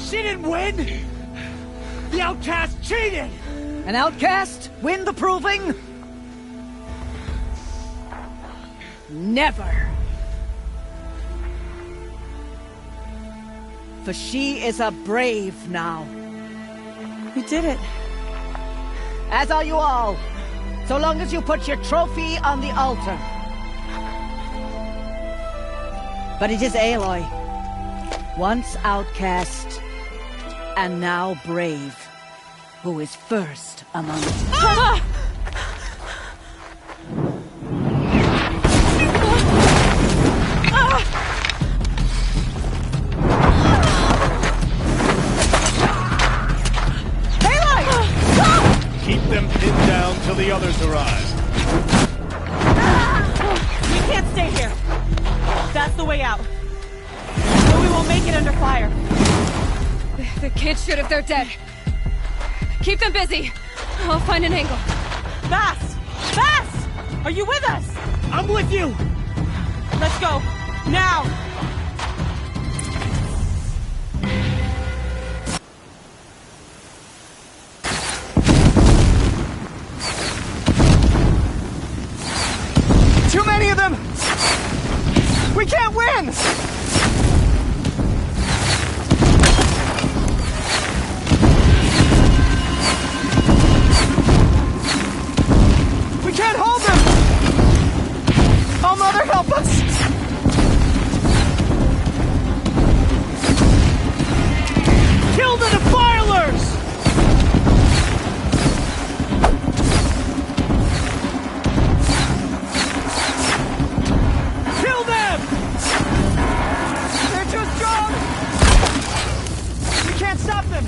She didn't win! The outcast cheated! An outcast win the proving? Never. For she is a brave now. You did it. As are you all. So long as you put your trophy on the altar. But it is Aloy, once outcast, and now brave, who is first among us. Ah! Keep them pinned down till the others arrive. We can't stay here. That's the way out. Or we won't make it under fire. The kids shoot if they're dead. Keep them busy. I'll find an angle. Bass! Bass! Are you with us? I'm with you! Let's go. Now! Too many of them! We can't win! We can't hold them! Oh, Mother, help us! Kill the defilers! Kill them! They're too strong! We can't stop them!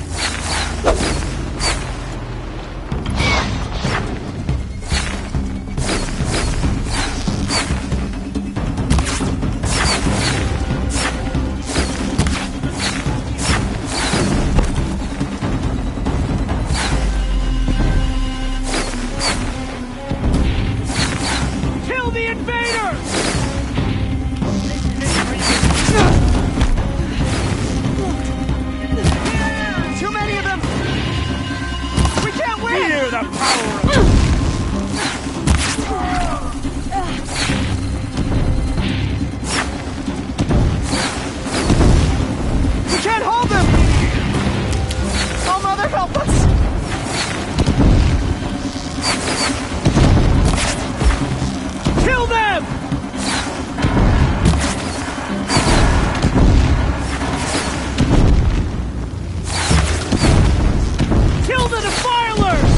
Kill the invaders! Too many of them! We can't win! Hear the power of... We can't hold them! Oh, Mother, help us! Kill them! Kill the defilers!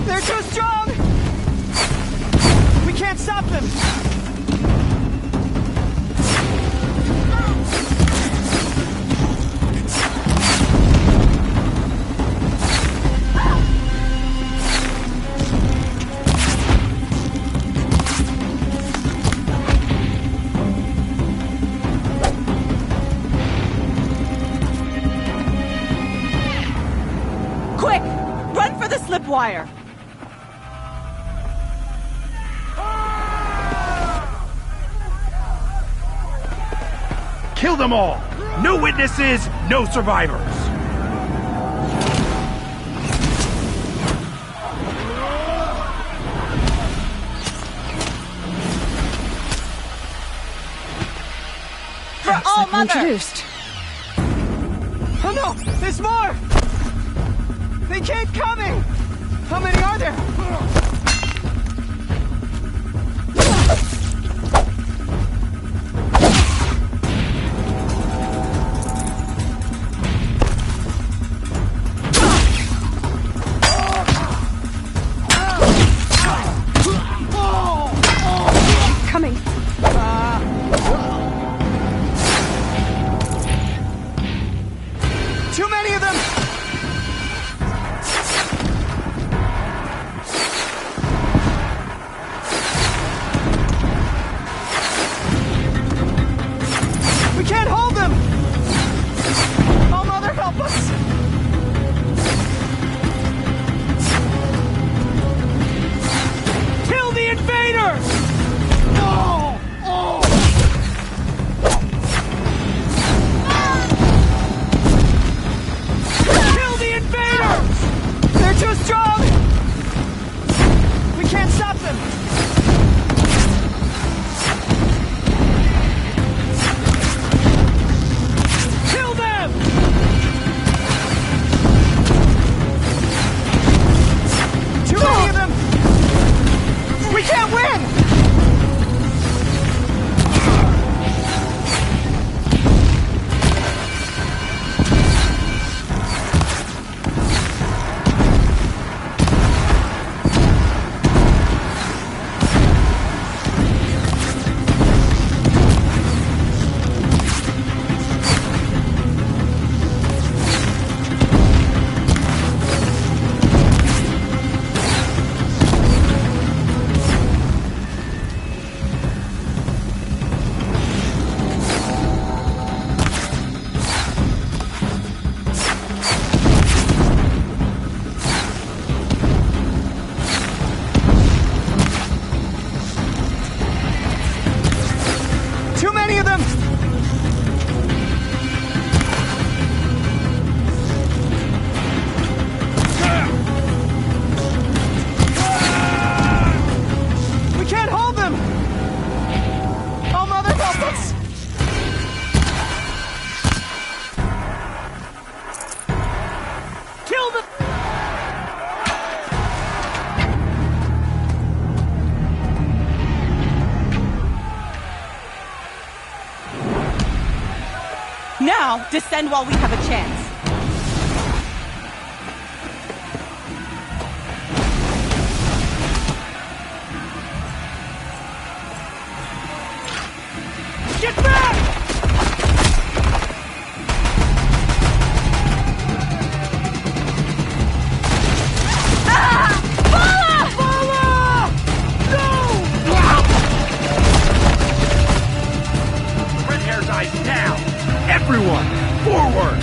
They're too strong! We can't stop them! Quick! Run for the slip wire! Kill them all! No witnesses, no survivors! For all Mother! Introduced. Oh no! There's more! They keep coming! How many are there? Coming. Too many of them! any of them! We can't hold them! Oh, Mother, help us! Kill them! Now, descend while we have a chance. Get back! Red hair dies now! Everyone, forward!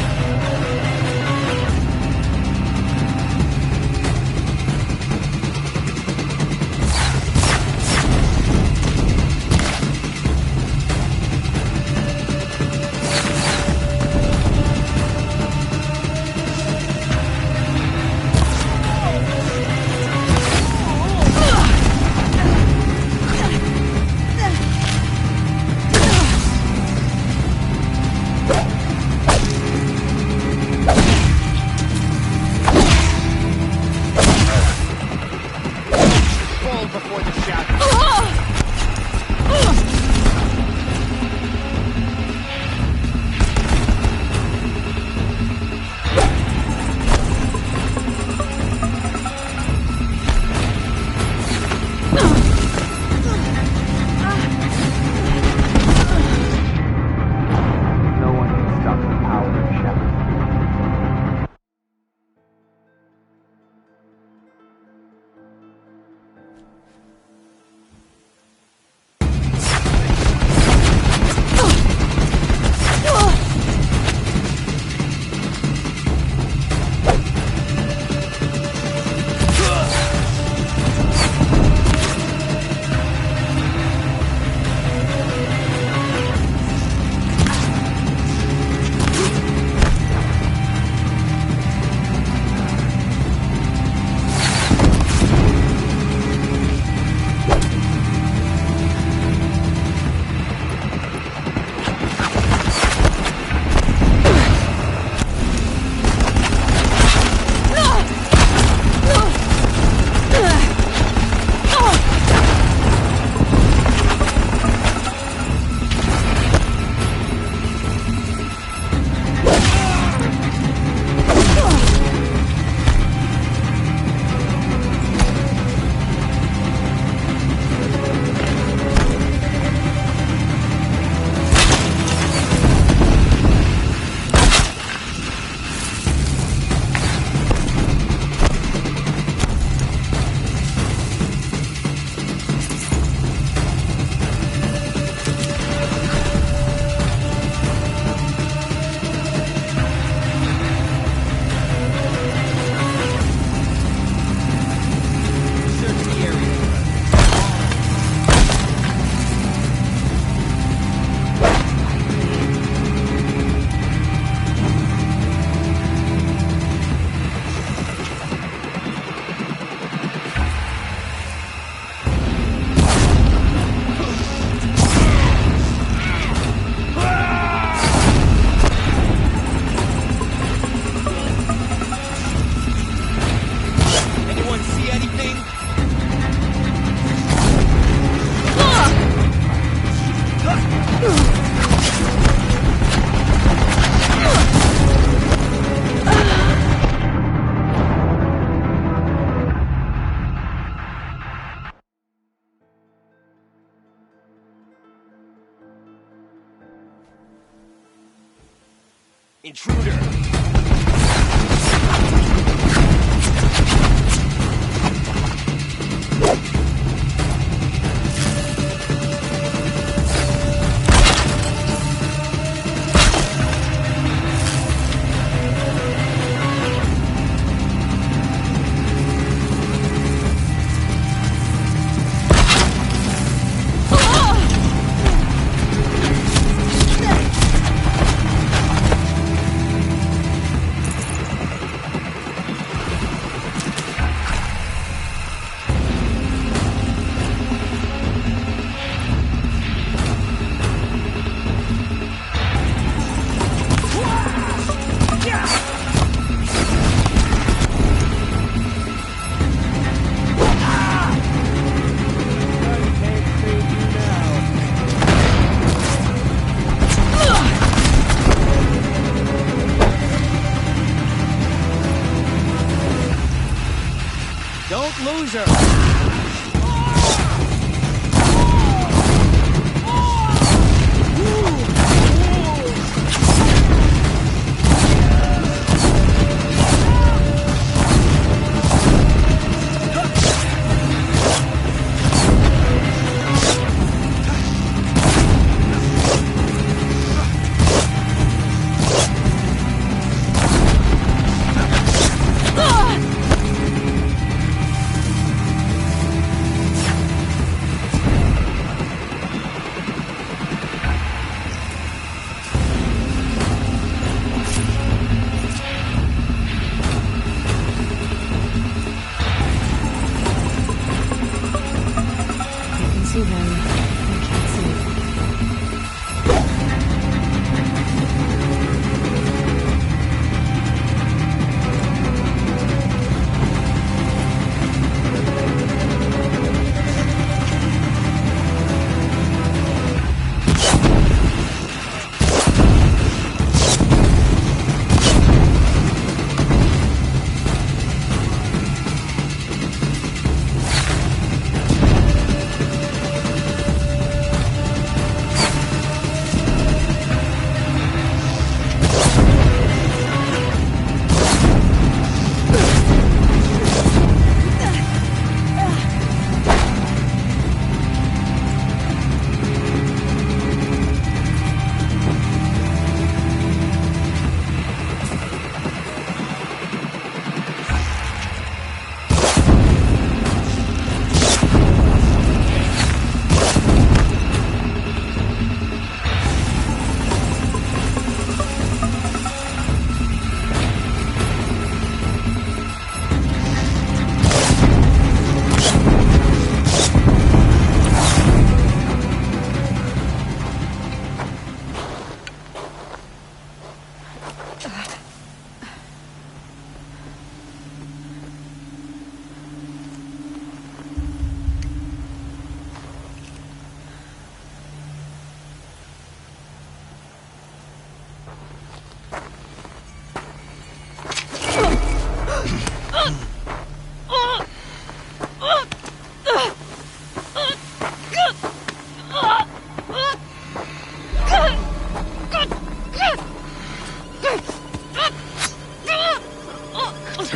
Intruder!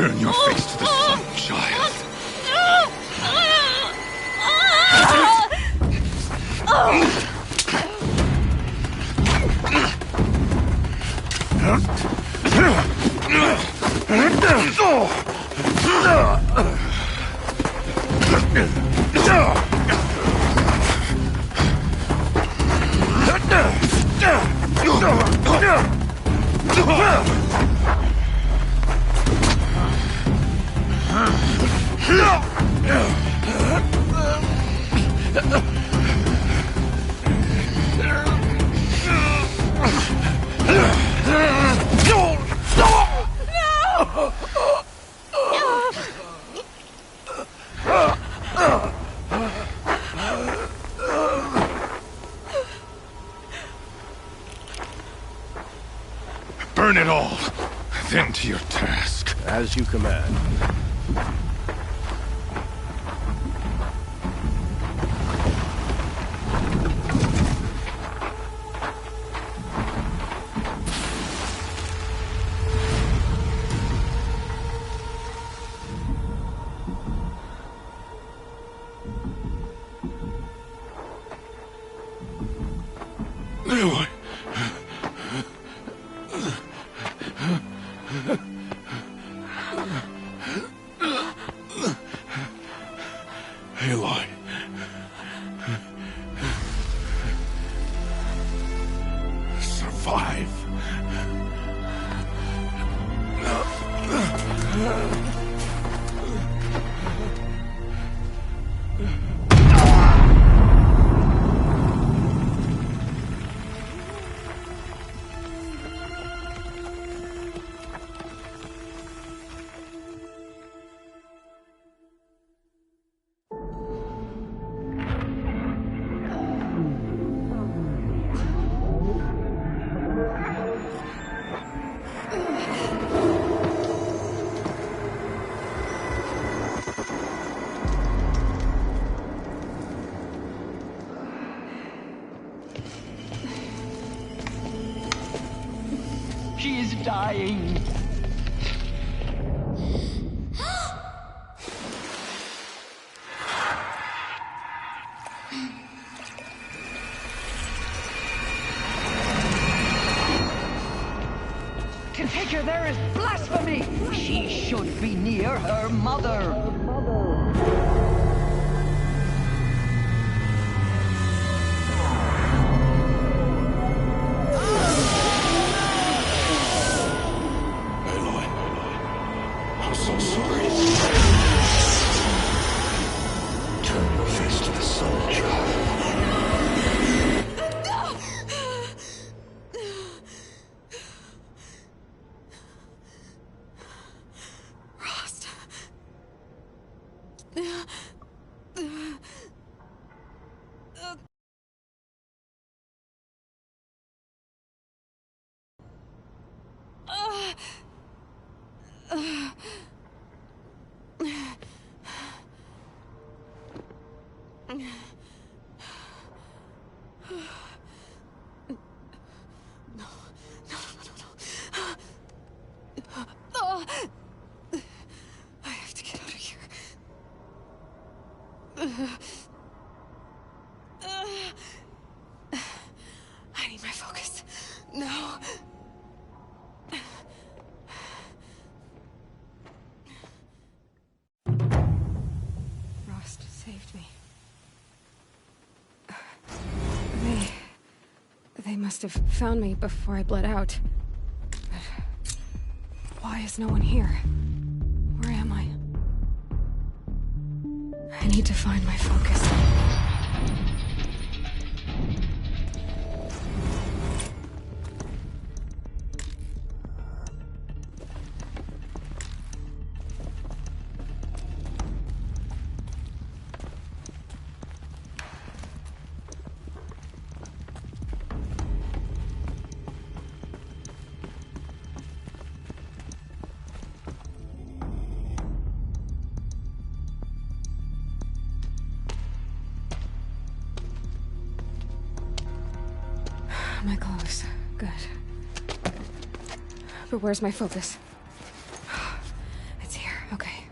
Turn your face to the sun, child. Burn it all, then to your task. As you command. Aloy. Aloy. Survive. She is dying. To take her there is blasphemy. She should be near her mother. I'm so sorry. Turn your face to the sun, child. Rost. I have to get out of here. I need my focus. No. Rost saved me. They must have found me before I bled out. But why is no one here? Where am I? I need to find my focus. My clothes. Good. But where's my focus? It's here. Okay.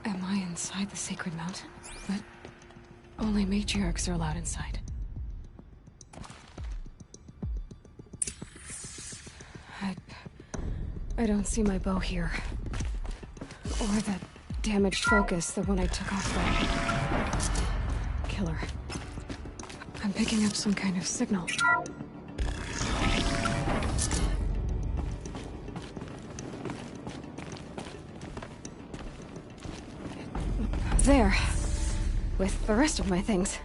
Am I inside the sacred mountain? But only matriarchs are allowed inside. I don't see my bow here. Or that damaged focus, the one I took off the killer. I'm picking up some kind of signal. There. With the rest of my things.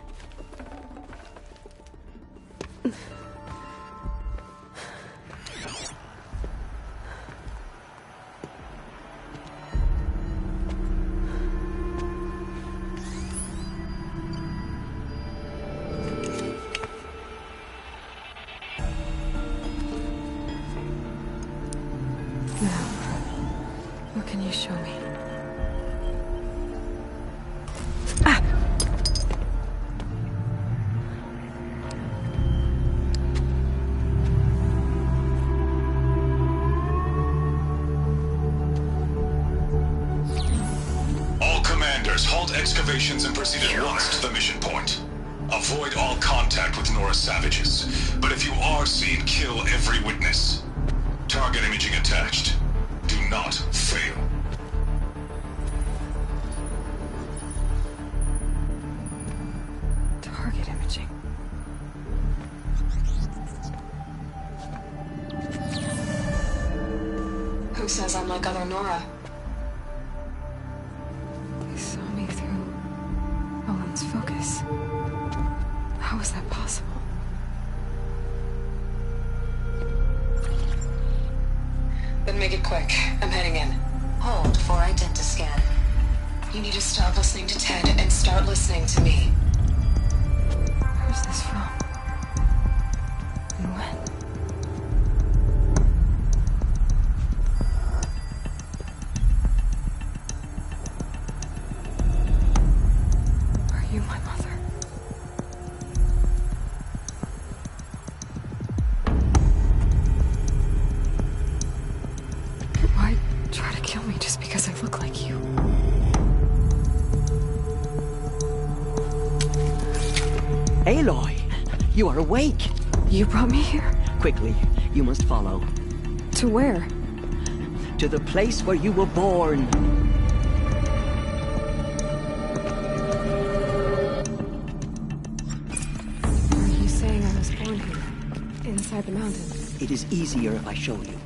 What can you show me? All commanders, halt excavations and proceed at once to the mission point. Avoid all contact with Nora savages, but if you are seen, kill every witness. Target imaging attached. Do not fail. Target imaging. Who says I'm like other Nora? They saw me through Owen's focus. How is that possible? Then make it quick. I'm heading in. Hold for identiscan. You need to stop listening to Ted and start listening to me. Where's this from? And when? Are you my mother? Why try to kill me just because I look like you? Aloy, you are awake. You brought me here? Quickly, you must follow. To where? To the place where you were born. Are you saying I was born here? Inside the mountain? It is easier if I show you.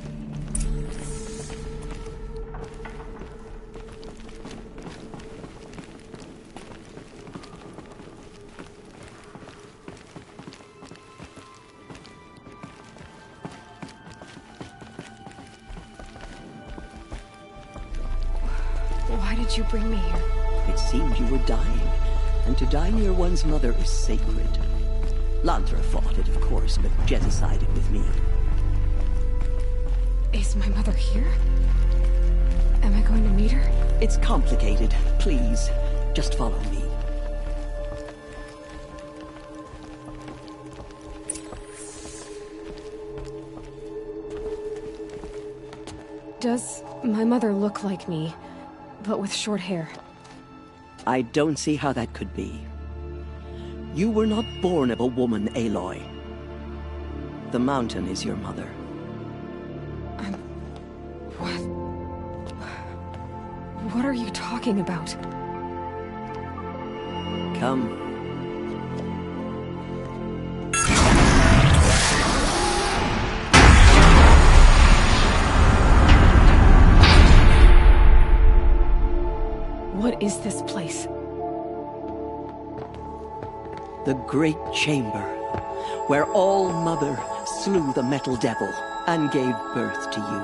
Why did you bring me here? It seemed you were dying, and to die near one's mother is sacred. Lantra fought it, of course, but Jezza sided with me. Is my mother here? Am I going to meet her? It's complicated. Please, just follow me. Does my mother look like me, but with short hair? I don't see how that could be. You were not born of a woman, Aloy. The mountain is your mother. What are you talking about? Come. What is this place? The Great Chamber, where All Mother slew the Metal Devil and gave birth to you.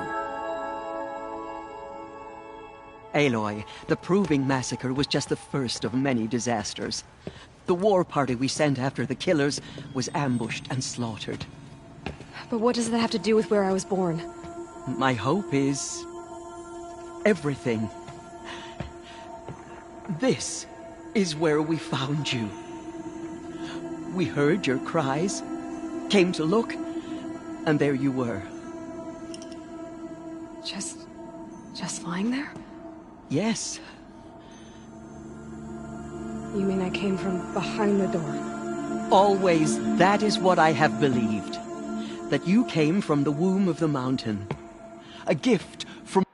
Aloy, the Proving Massacre was just the first of many disasters. The war party we sent after the killers was ambushed and slaughtered. But what does that have to do with where I was born? My hope is... everything. This is where we found you. We heard your cries, came to look, and there you were. Just lying there? Yes. You mean I came from behind the door? Always, that is what I have believed. That you came from the womb of the mountain. A gift from...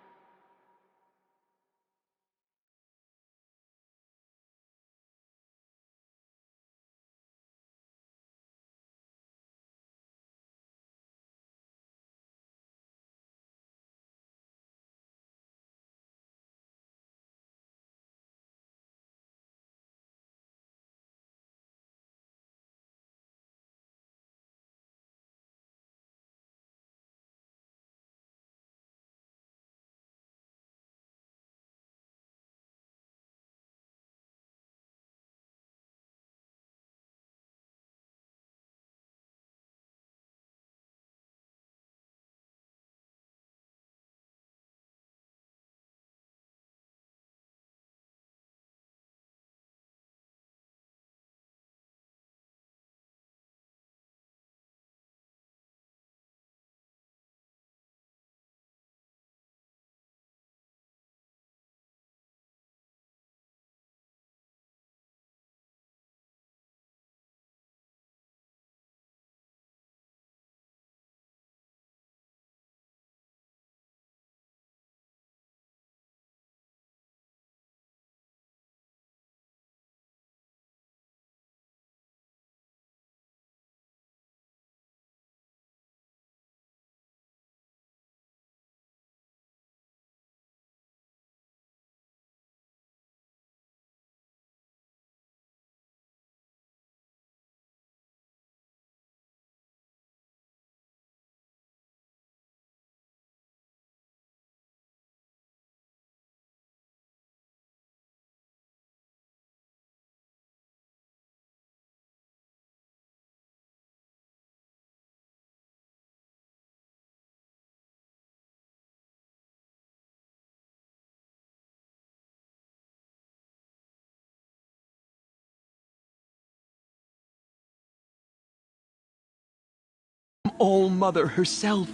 All-Mother herself.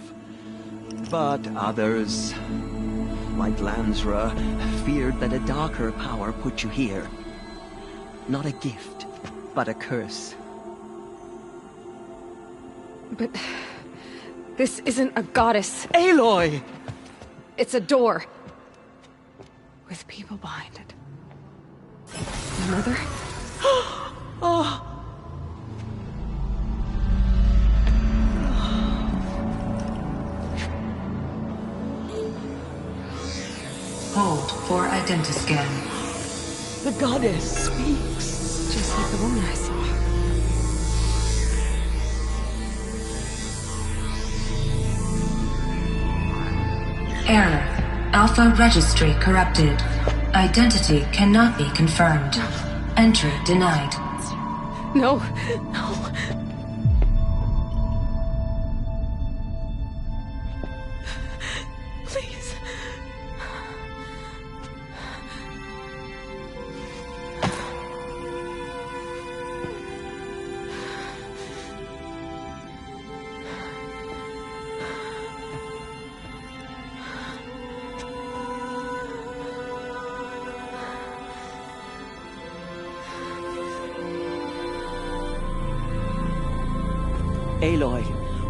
But others, like Lansra, feared that a darker power put you here. Not a gift, but a curse. But this isn't a goddess. Aloy! It's a door. With people behind it. My mother? Oh! Hold for identiscan. The goddess speaks. Just like the woman I saw. Error. Alpha registry corrupted. Identity cannot be confirmed. Entry denied. No, no. Please. Aloy,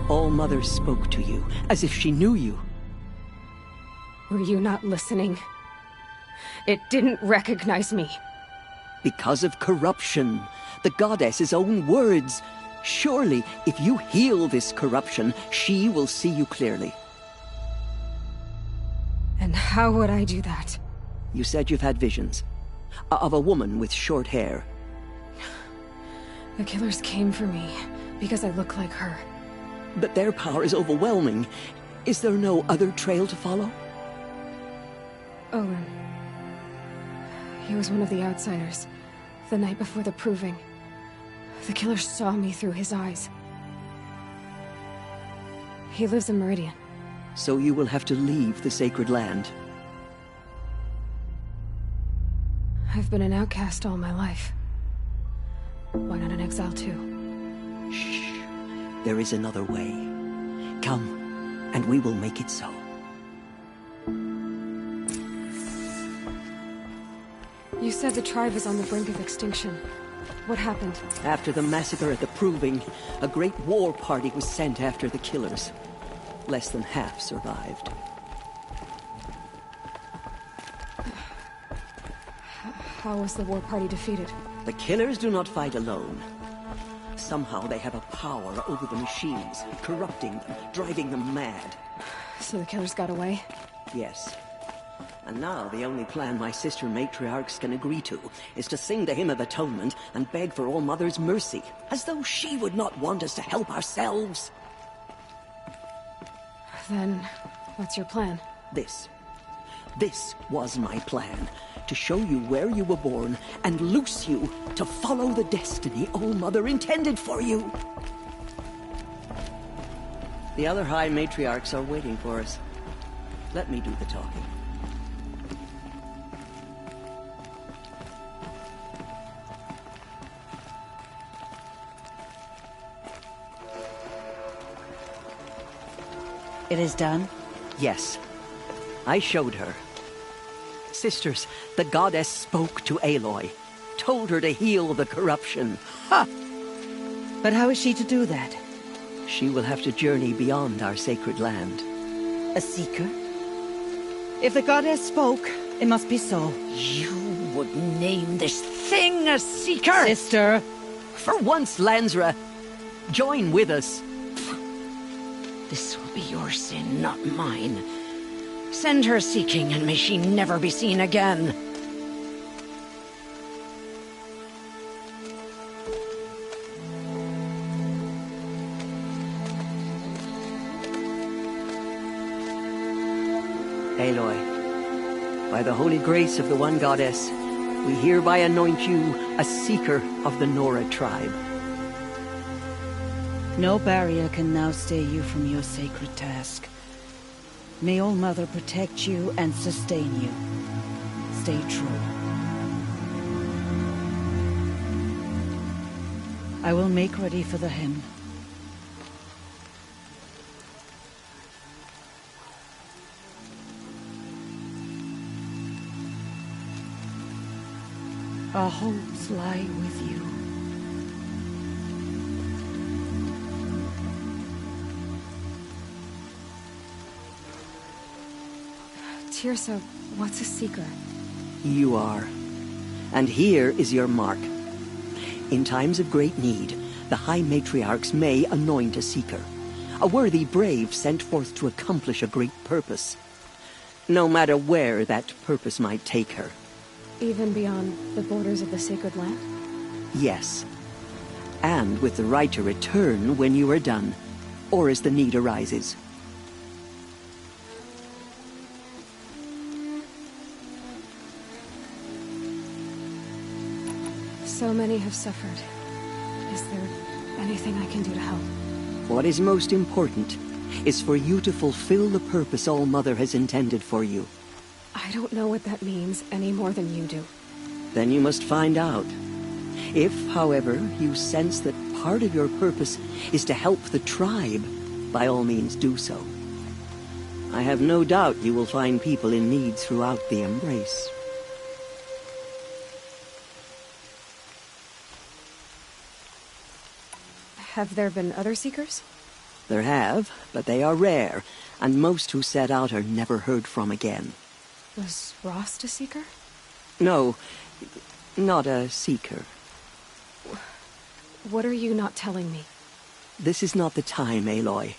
All-Mother spoke to you, as if she knew you. Were you not listening? It didn't recognize me. Because of corruption. The goddess's own words. Surely, if you heal this corruption, she will see you clearly. And how would I do that? You said you've had visions. Of a woman with short hair. The killers came for me, because I look like her. But their power is overwhelming. Is there no other trail to follow? Owen. He was one of the outsiders. The night before the proving. The killer saw me through his eyes. He lives in Meridian. So you will have to leave the sacred land. I've been an outcast all my life. Why not an exile too? Shh. there is another way. Come, and we will make it so. You said the tribe is on the brink of extinction. What happened? After the massacre at the Proving, a great war party was sent after the killers. Less than half survived. How was the war party defeated? The killers do not fight alone. Somehow they have a power over the machines, corrupting them, driving them mad. So the killers got away? Yes. And now the only plan my sister matriarchs can agree to is to sing the Hymn of Atonement and beg for All Mother's mercy, as though she would not want us to help ourselves. Then, what's your plan? This was my plan. To show you where you were born and loose you to follow the destiny All Mother intended for you. The other High Matriarchs are waiting for us. Let me do the talking. It is done? Yes. I showed her. Sisters, the goddess spoke to Aloy. Told her to heal the corruption. Ha! But how is she to do that? She will have to journey beyond our sacred land. A seeker? If the goddess spoke, it must be so. You would name this thing a seeker? Sister! For once, Lansra, join with us. This will be your sin, not mine. Send her seeking, and may she never be seen again. Aloy, by the holy grace of the One Goddess, we hereby anoint you a seeker of the Nora tribe. No barrier can now stay you from your sacred task. May All Mother protect you and sustain you. Stay true. I will make ready for the hymn. Our hopes lie with you. Tirsa, what's a seeker? You are. And here is your mark. In times of great need, the High Matriarchs may anoint a seeker. A worthy brave sent forth to accomplish a great purpose. No matter where that purpose might take her. Even beyond the borders of the sacred land? Yes. And with the right to return when you are done, or as the need arises. So many have suffered. Is there anything I can do to help? What is most important is for you to fulfill the purpose All Mother has intended for you. I don't know what that means any more than you do. Then you must find out. If, however, you sense that part of your purpose is to help the tribe, by all means do so. I have no doubt you will find people in need throughout the Embrace. Have there been other seekers? There have, but they are rare, and most who set out are never heard from again. Was Rost a seeker? No, not a seeker. What are you not telling me? This is not the time, Aloy.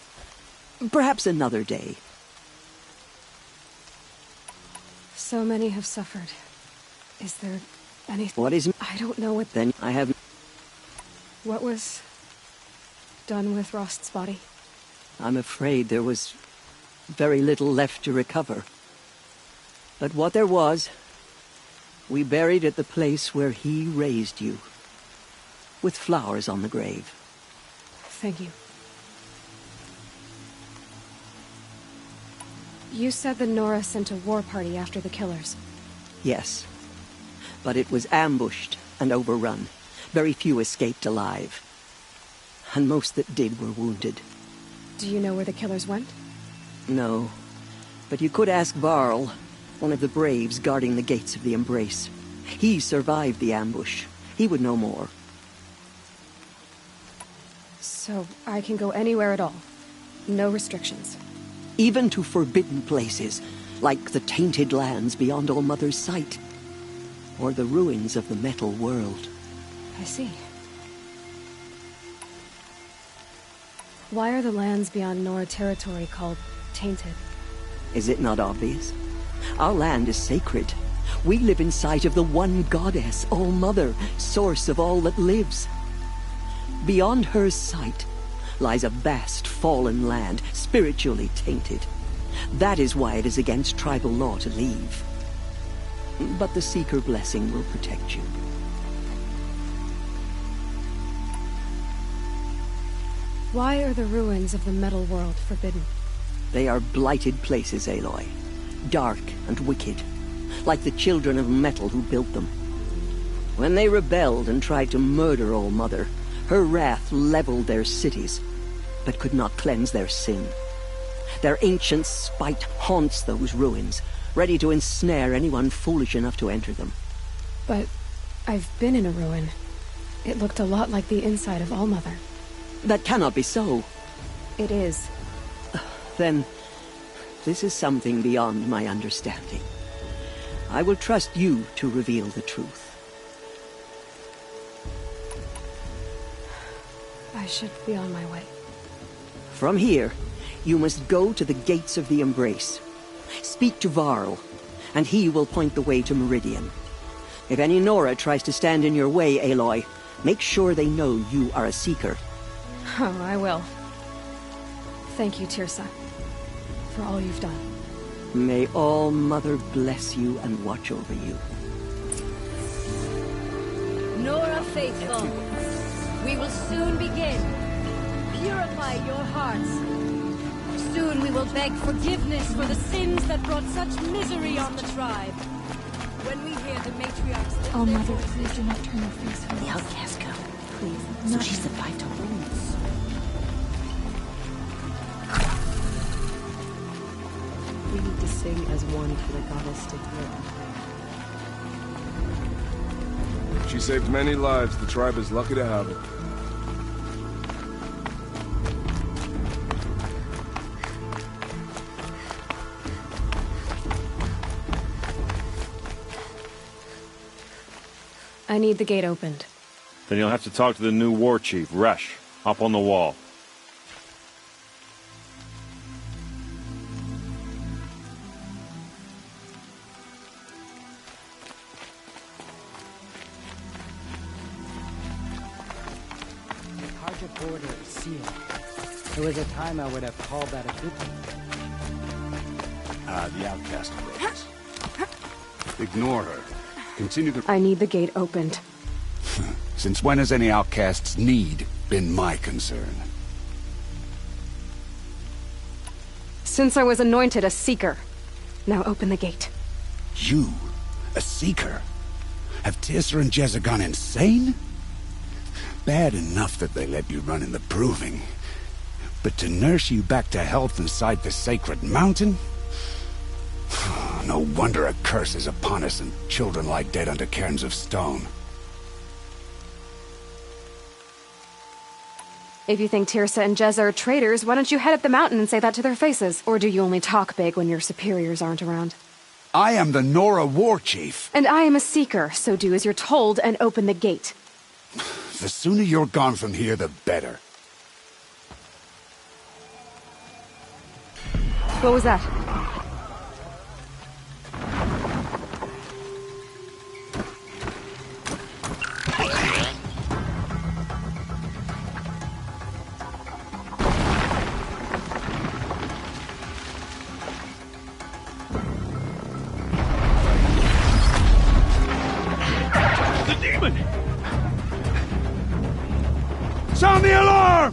Perhaps another day. So many have suffered. Is there anything... What is... I don't know what... Then I have... What was done with Rost's body? I'm afraid there was very little left to recover. But what there was, we buried at the place where he raised you, with flowers on the grave. Thank you. You said the Nora sent a war party after the killers. Yes, but it was ambushed and overrun. Very few escaped alive. and most that did were wounded. Do you know where the killers went? No, but you could ask Varl, one of the braves guarding the gates of the Embrace. He survived the ambush. He would know more. So I can go anywhere at all? No restrictions? Even to forbidden places, like the tainted lands beyond All Mother's sight, or the ruins of the metal world. I see. Why are the lands beyond Nora territory called tainted? Is it not obvious? Our land is sacred. We live in sight of the one goddess, All Mother, source of all that lives. Beyond her sight lies a vast fallen land, spiritually tainted. That is why it is against tribal law to leave. But the Seeker blessing will protect you. Why are the ruins of the metal world forbidden? They are blighted places, Aloy. Dark and wicked, like the children of metal who built them. When they rebelled and tried to murder All Mother, her wrath leveled their cities, but could not cleanse their sin. Their ancient spite haunts those ruins, ready to ensnare anyone foolish enough to enter them. But I've been in a ruin. It looked a lot like the inside of All Mother. That cannot be so. It is. Then, this is something beyond my understanding. I will trust you to reveal the truth. I should be on my way. From here, you must go to the gates of the Embrace. Speak to Varl, and he will point the way to Meridian. If any Nora tries to stand in your way, Aloy, make sure they know you are a Seeker. Oh, I will. Thank you, Tirsa, for all you've done. May All Mother bless you and watch over you. Nora Faithful, we will soon begin. Purify your hearts. Soon we will beg forgiveness for the sins that brought such misery on the tribe. When we hear the matriarchs... Oh, Mother, please do not turn your face from The outcast girl. Please. So she survived her wounds. We need to sing as one for the goddess to hear. She saved many lives. The tribe is lucky to have her. I need the gate opened. Then you'll have to talk to the new war chief, Resh. Up on the wall. The Karja border is sealed. There was a time I would have called that a good thing. The outcast approaches. Ignore her. Continue the... I need the gate opened. Since when has any outcast's need been my concern? Since I was anointed a Seeker. Now open the gate. You? A Seeker? Have Tirsa and Jezza gone insane? Bad enough that they let you run in the Proving. But to nurse you back to health inside the sacred mountain? No wonder a curse is upon us and children lie dead under cairns of stone. If you think Tirsa and Jezza are traitors, why don't you head up the mountain and say that to their faces? Or do you only talk big when your superiors aren't around? I am the Nora War Chief. And I am a Seeker, so do as you're told and open the gate. The sooner you're gone from here, the better. What was that? Sound the alarm!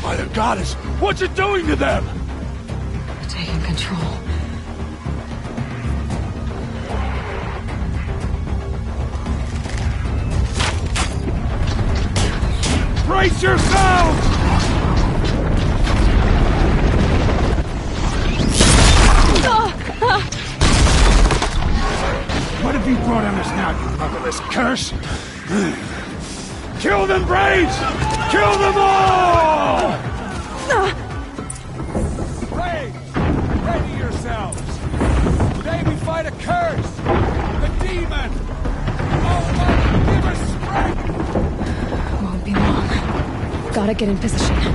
By the Goddess, what's it doing to them? Taking control. Brace yourselves! What have you brought on us now, you motherless curse? Kill them, Braves! Kill them all! Braves, ready yourselves! Today we fight a curse! The demon! Almighty, give us strength! Won't be long. Gotta get in position. Here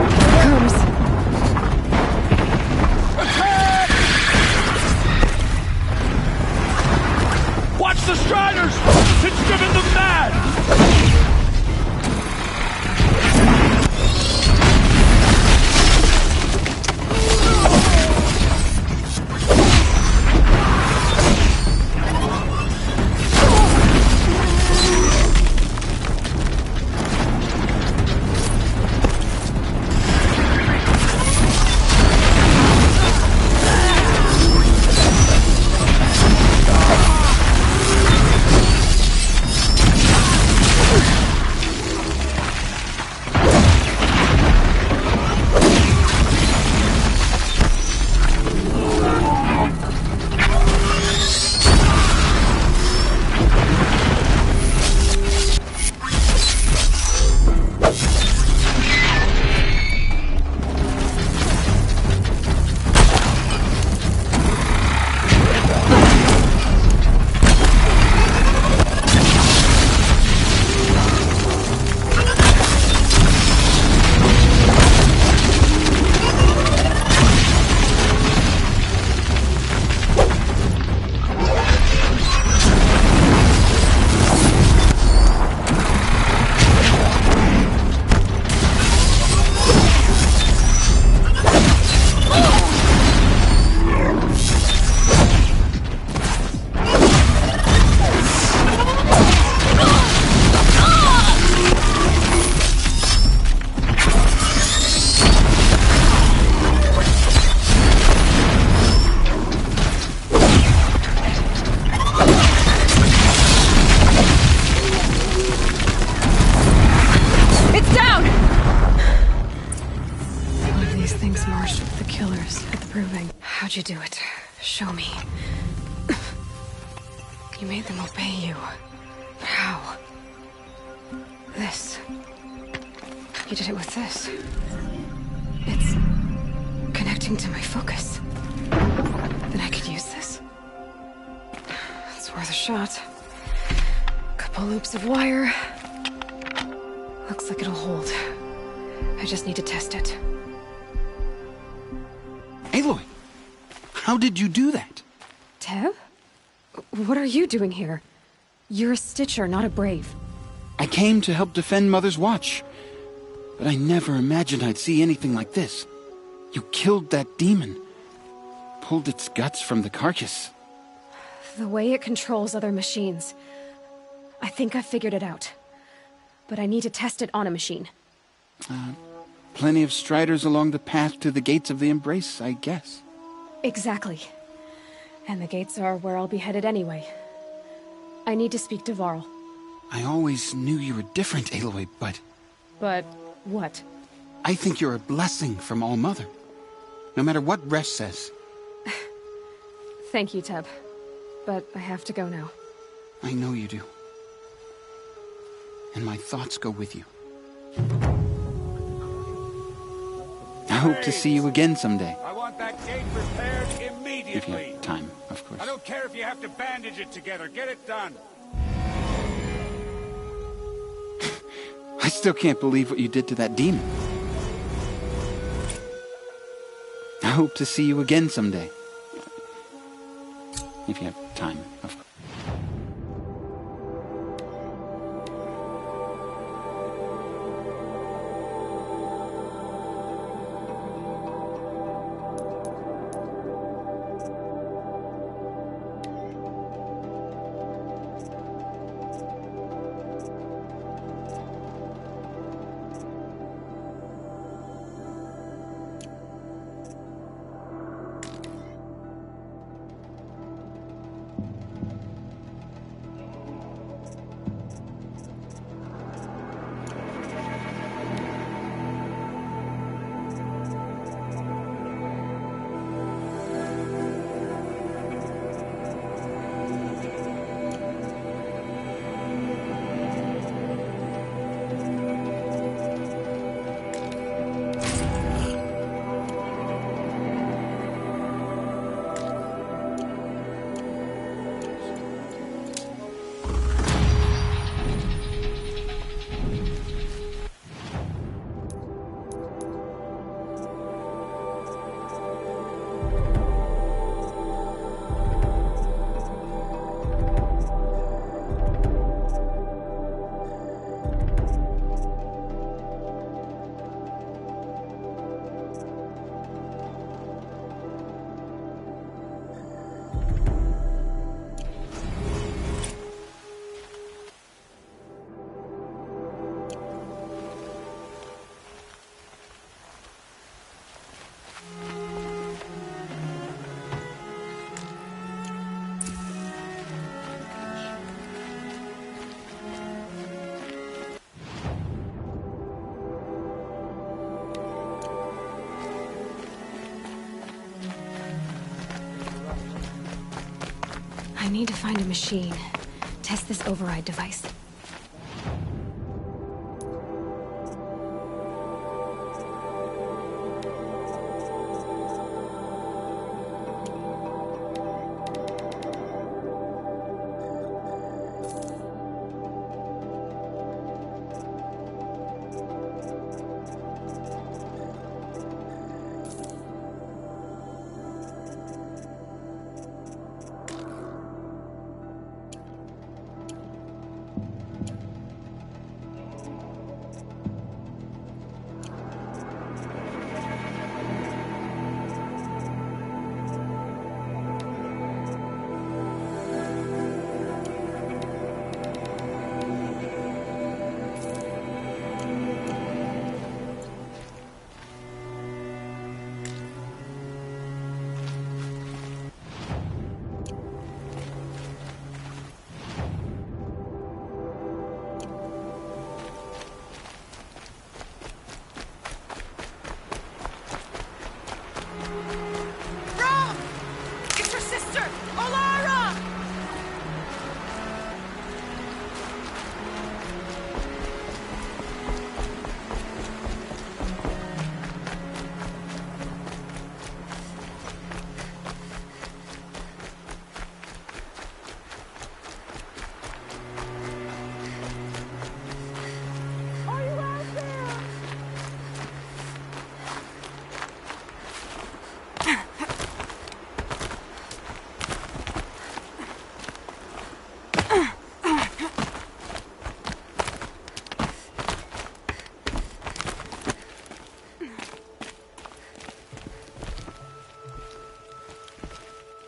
it comes. Attack! Watch the Striders! It's driven them mad! How'd you do it? Show me. You made them obey you. How? This. You did it with this. It's connecting to my focus. Then I could use this. It's worth a shot. Couple loops of wire. Looks like it'll hold. I just need to test it. Aloy, how did you do that? Tev? What are you doing here? You're a Stitcher, not a Brave. I came to help defend Mother's Watch, but I never imagined I'd see anything like this. You killed that demon, pulled its guts from the carcass. The way it controls other machines. I think I figured it out. But I need to test it on a machine. Plenty of Striders along the path to the gates of the Embrace, I guess. Exactly. And the gates are where I'll be headed anyway. I need to speak to Varl. I always knew you were different, Aloy, but... But what? I think you're a blessing from All-Mother. No matter what Resh says. Thank you, Teb. But I have to go now. I know you do. And my thoughts go with you. I hope to see you again someday. I want that gate repaired immediately. If you have time, of course. I don't care if you have to bandage it together. Get it done. I still can't believe what you did to that demon. I hope to see you again someday. If you have time, of course. need to find a machine. Test this override device.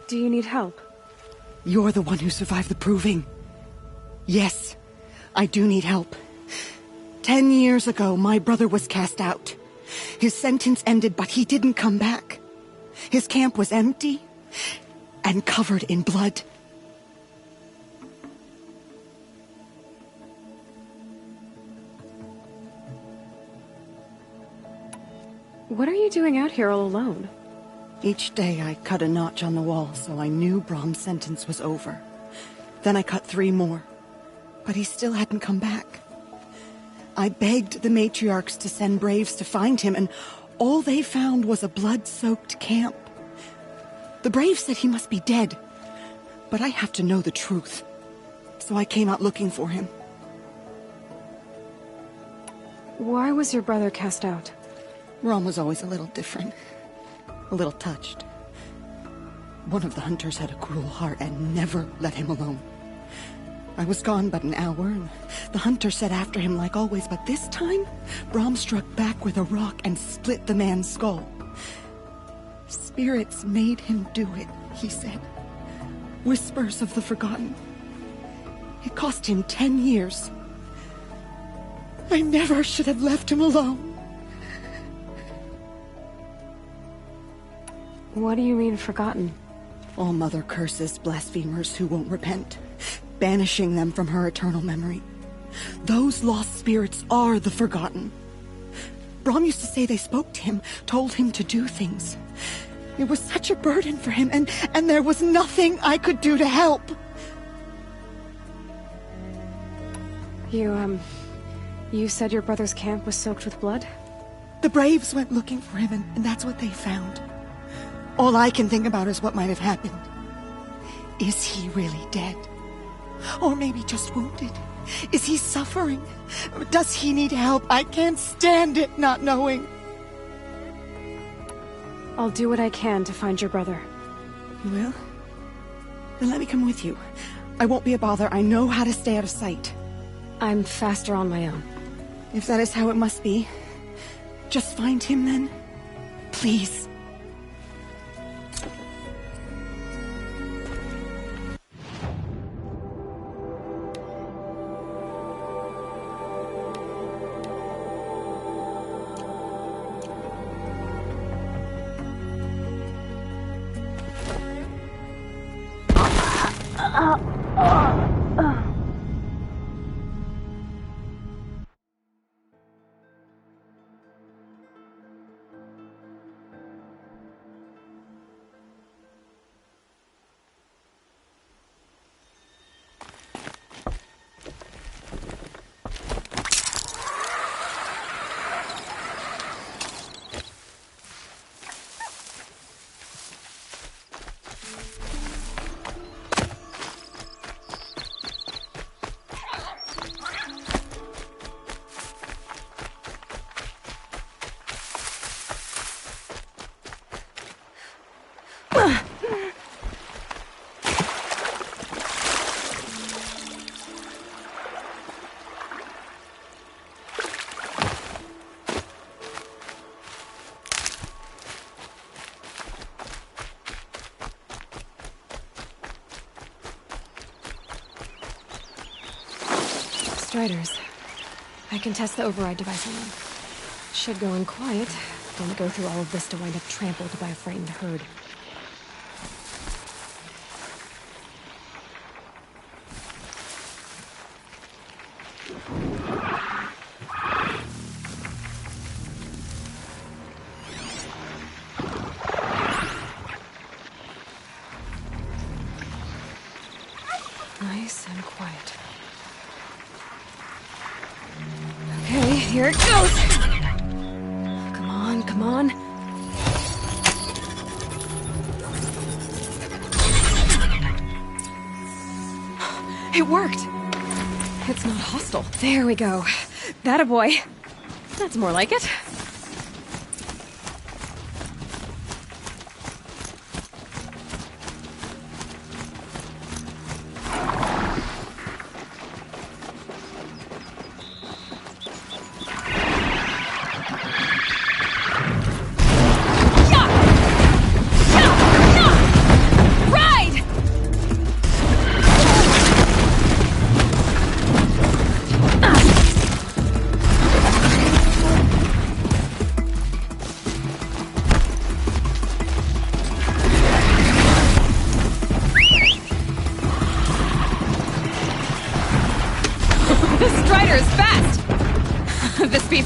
Do you need help? You're the one who survived the proving. Yes, I do need help. 10 years ago, my brother was cast out. His sentence ended, but he didn't come back. His camp was empty and covered in blood. What are you doing out here all alone? Each day I cut a notch on the wall, so I knew Brom's sentence was over. Then I cut 3 more, but he still hadn't come back. I begged the matriarchs to send braves to find him, and all they found was a blood-soaked camp. The braves said he must be dead, but I have to know the truth. So I came out looking for him. Why was your brother cast out? Brom was always a little different. A little touched. One of the hunters had a cruel heart and never let him alone. I was gone but an hour, and the hunter set after him like always, but this time, Brom struck back with a rock and split the man's skull. Spirits made him do it, he said. Whispers of the forgotten. It cost him 10 years. I never should have left him alone. What do you mean, forgotten? All Mother curses blasphemers who won't repent, banishing them from her eternal memory. Those lost spirits are the forgotten. Brom used to say they spoke to him, told him to do things. It was such a burden for him, and there was nothing I could do to help. You said your brother's camp was soaked with blood? The braves went looking for him, and that's what they found. All I can think about is what might have happened. Is he really dead? Or maybe just wounded? Is he suffering? Does he need help? I can't stand it not knowing. I'll do what I can to find your brother. You will? Then let me come with you. I won't be a bother. I know how to stay out of sight. I'm faster on my own. If that is how it must be, just find him then. Please. Striders. I can test the override device on them. Should go in quiet. Don't go through all of this to wind up trampled by a frightened herd. Nice and quiet. Okay, here it goes! Come on, come on. It worked! It's not hostile. There we go. That a boy. That's more like it.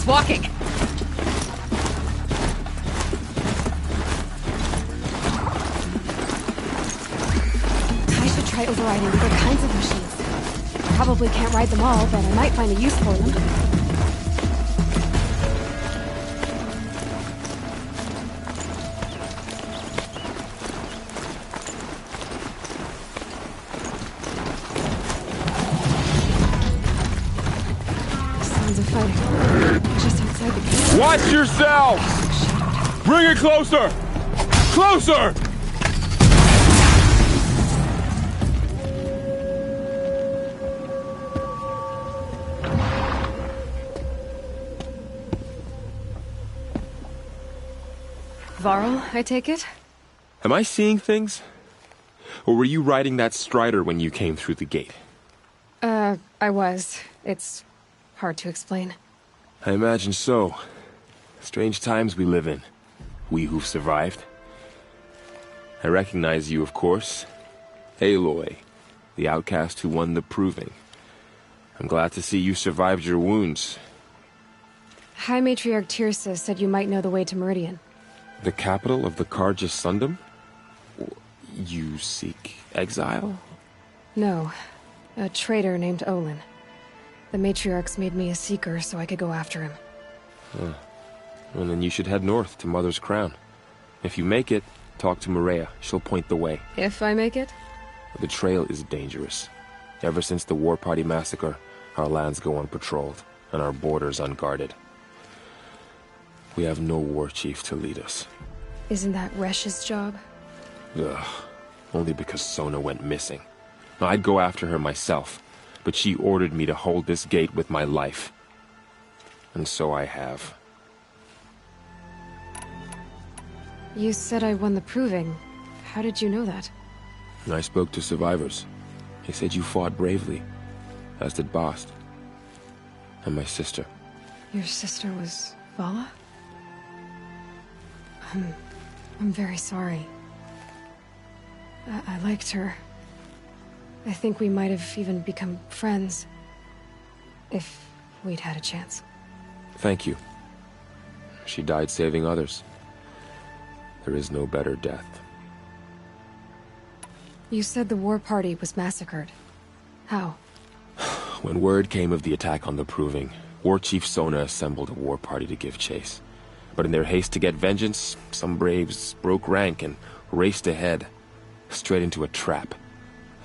Walking. I should try overriding other kinds of machines. Probably can't ride them all, but I might find a use for them. Sounds of fighting. Just outside the gate. Watch yourself! Bring it closer! Closer! Varl, I take it? Am I seeing things? Or were you riding that Strider when you came through the gate? I was. It's hard to explain. I imagine so. Strange times we live in. We who've survived. I recognize you, of course. Aloy, the outcast who won the proving. I'm glad to see you survived your wounds. High Matriarch Tirsa said you might know the way to Meridian. The capital of the Carja Sundom? You seek exile? No. A traitor named Olin. The Matriarchs made me a seeker so I could go after him. Huh. Well, then you should head north to Mother's Crown. If you make it, talk to Maria. She'll point the way. If I make it? The trail is dangerous. Ever since the War Party massacre, our lands go unpatrolled, and our borders unguarded. We have no war chief to lead us. Isn't that Resh's job? Ugh. Only because Sona went missing. I'd go after her myself, but she ordered me to hold this gate with my life. And so I have. You said I won the proving. How did you know that? I spoke to survivors. They said you fought bravely, as did Bast. And my sister. Your sister was Vala? I'm very sorry. I liked her. I think we might have even become friends. If we'd had a chance. Thank you. She died saving others. There is no better death. You said the war party was massacred. How? When word came of the attack on the Proving, War Chief Sona assembled a war party to give chase. But in their haste to get vengeance, some braves broke rank and raced ahead, straight into a trap.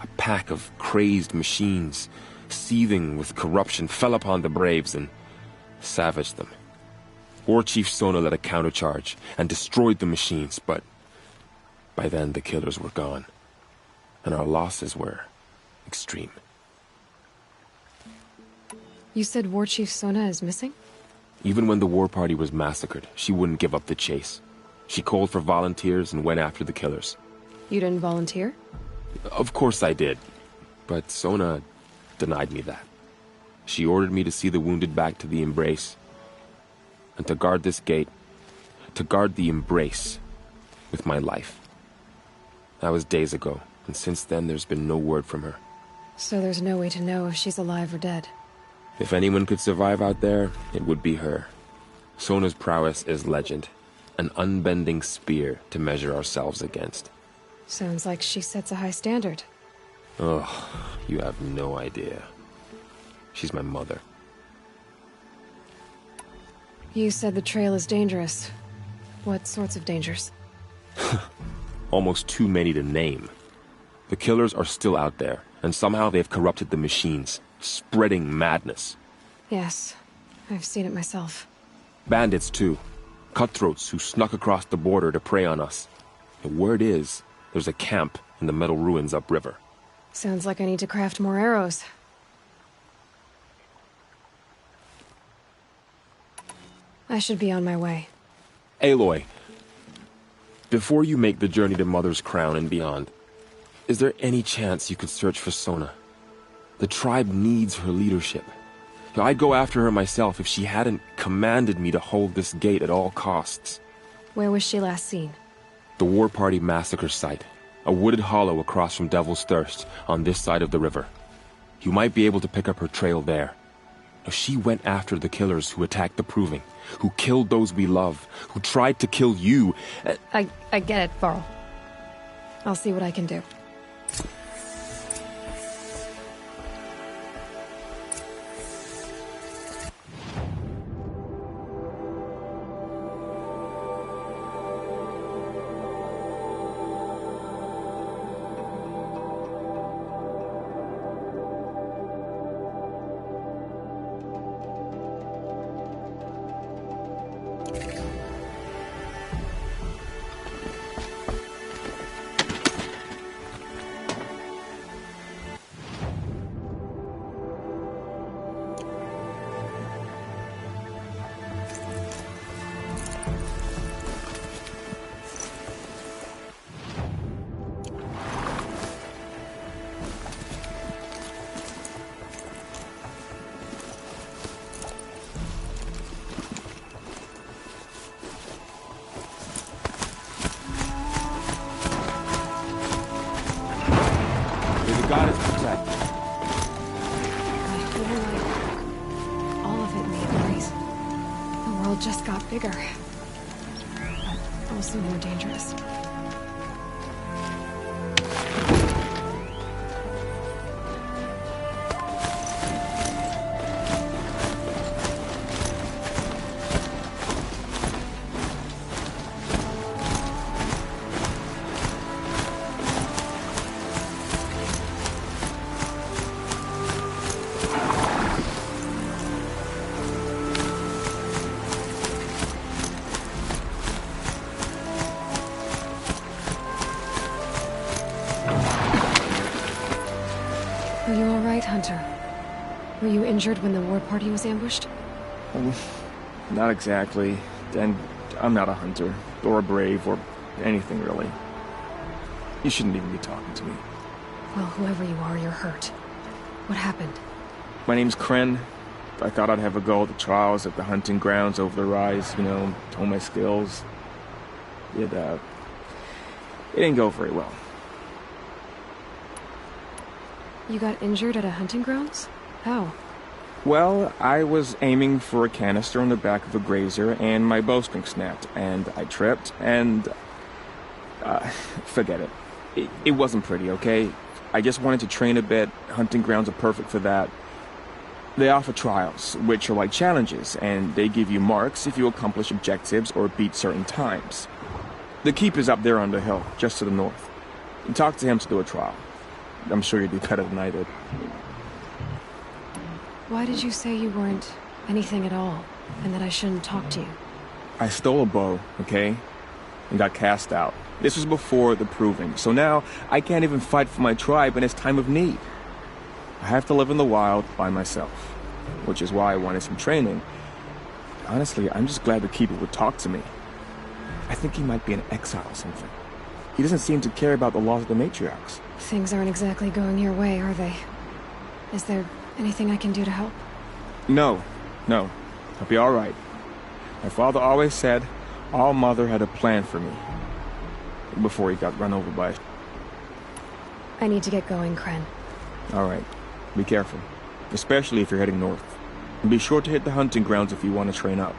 A pack of crazed machines, seething with corruption, fell upon the braves and savaged them. War Chief Sona led a countercharge and destroyed the machines, but by then the killers were gone, and our losses were extreme. You said War Chief Sona is missing? Even when the war party was massacred, she wouldn't give up the chase. She called for volunteers and went after the killers. You didn't volunteer? Of course I did, but Sona denied me that. She ordered me to see the wounded back to the Embrace. And to guard this gate, to guard the Embrace, with my life. That was days ago, and since then there's been no word from her. So there's no way to know if she's alive or dead. If anyone could survive out there, it would be her. Sona's prowess is legend. An unbending spear to measure ourselves against. Sounds like she sets a high standard. Oh, you have no idea. She's my mother. You said the trail is dangerous. What sorts of dangers? Almost too many to name. The killers are still out there, and somehow they've corrupted the machines, spreading madness. Yes, I've seen it myself. Bandits, too. Cutthroats who snuck across the border to prey on us. The word is, there's a camp in the metal ruins upriver. Sounds like I need to craft more arrows. I should be on my way. Aloy, before you make the journey to Mother's Crown and beyond, is there any chance you could search for Sona? The tribe needs her leadership. I'd go after her myself if she hadn't commanded me to hold this gate at all costs. Where was she last seen? The War Party massacre site. A wooded hollow across from Devil's Thirst, on this side of the river. You might be able to pick up her trail there. Now, she went after the killers who attacked the Proving, who killed those we love, who tried to kill you. I get it, Varl. I'll see what I can do. Just got bigger, but also more dangerous. Are you all right, Hunter? Were you injured when the war party was ambushed? Not exactly. And I'm not a hunter, or a brave, or anything really. You shouldn't even be talking to me. Well, whoever you are, you're hurt. What happened? My name's Kren. I thought I'd have a go at the trials at the hunting grounds over the rise, hone my skills. It didn't go very well. You got injured at a hunting grounds? How? Well, I was aiming for a canister on the back of a grazer, and my bowstring snapped, and I tripped, and... forget it. It wasn't pretty, okay? I just wanted to train a bit. Hunting grounds are perfect for that. They offer trials, which are like challenges, and they give you marks if you accomplish objectives or beat certain times. The keep is up there on the hill, just to the north. You talk to him to do a trial. I'm sure you'd do better than I did. Why did you say you weren't anything at all, and that I shouldn't talk to you? I stole a bow, okay? And got cast out. This was before the Proving, so now I can't even fight for my tribe in its time of need. I have to live in the wild by myself, which is why I wanted some training. Honestly, I'm just glad the Keeper would talk to me. I think he might be in exile or something. He doesn't seem to care about the laws of the matriarchs. Things aren't exactly going your way, are they? Is there anything I can do to help? No. I'll be all right. My father always said our mother had a plan for me. Before he got run over by a... I need to get going, Kren. All right. Be careful. Especially if you're heading north. And be sure to hit the hunting grounds if you want to train up.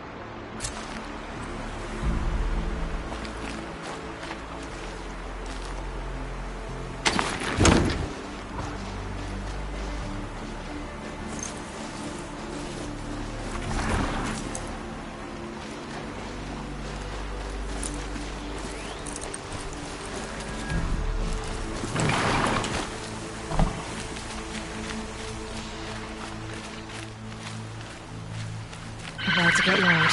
About to get loud.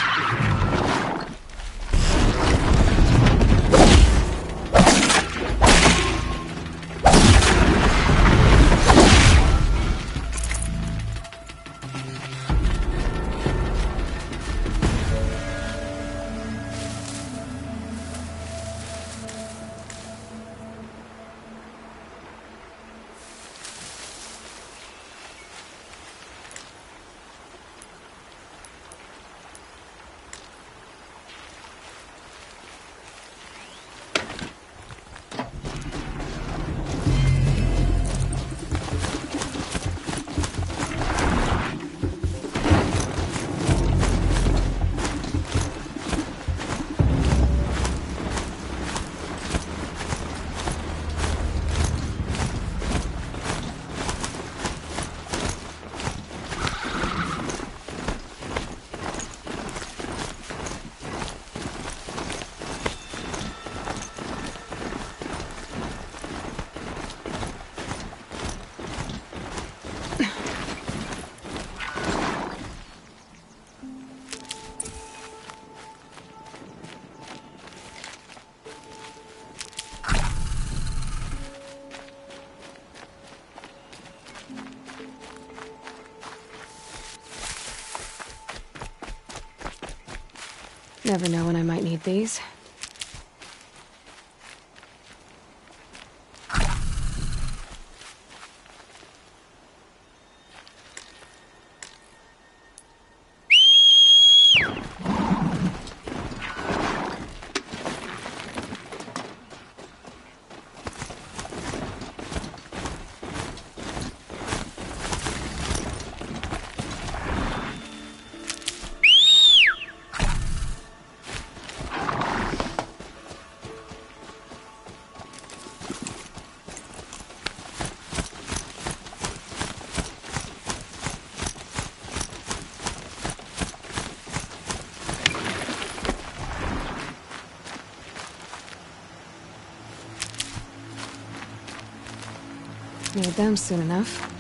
Never know when I might need these. Need them soon enough.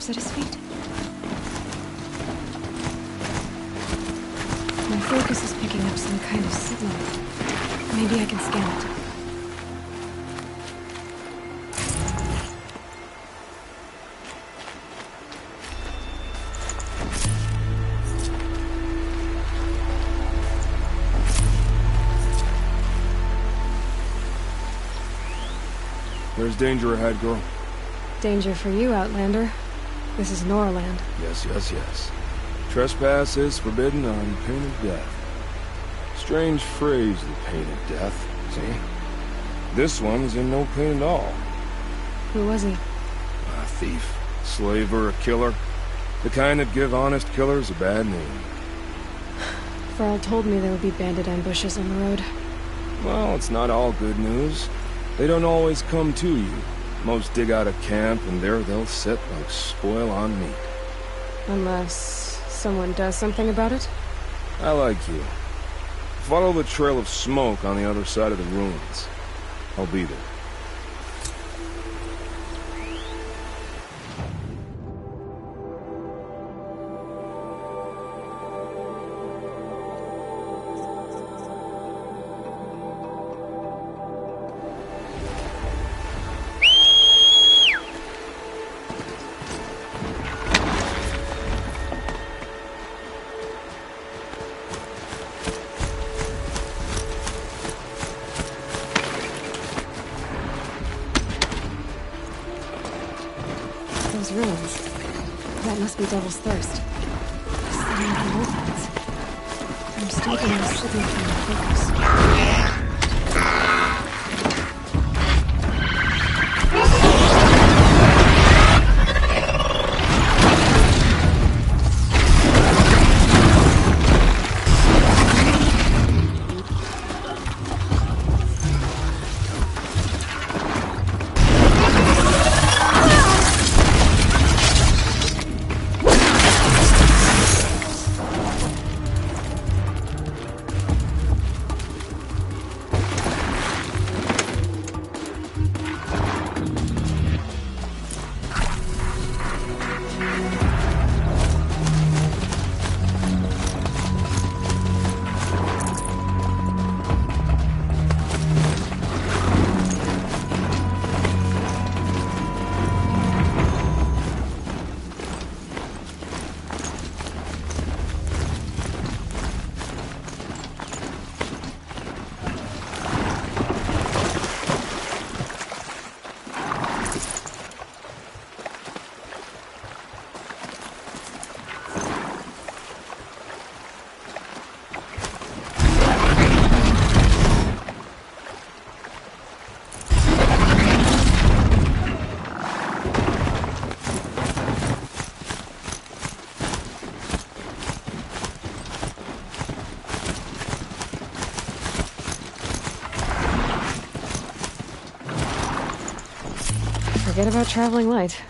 At his feet. My focus is picking up some kind of signal. Maybe I can scan it. There's danger ahead, girl. Danger for you, Outlander. This is Norland. Yes. Trespass is forbidden on pain of death. Strange phrase, the pain of death, see? This one's in no pain at all. Who was he? A thief, slaver, a killer. The kind that give honest killers a bad name. Farrell told me there would be bandit ambushes on the road. Well, it's not all good news. They don't always come to you. Most dig out of camp, and there they'll sit like spoil on meat. Unless someone does something about it? I like you. Follow the trail of smoke on the other side of the ruins. I'll be there. Those ruins. That must be Devil's Thirst. Sitting at the movements. I'm still getting a signal from the focus. Forget about traveling light.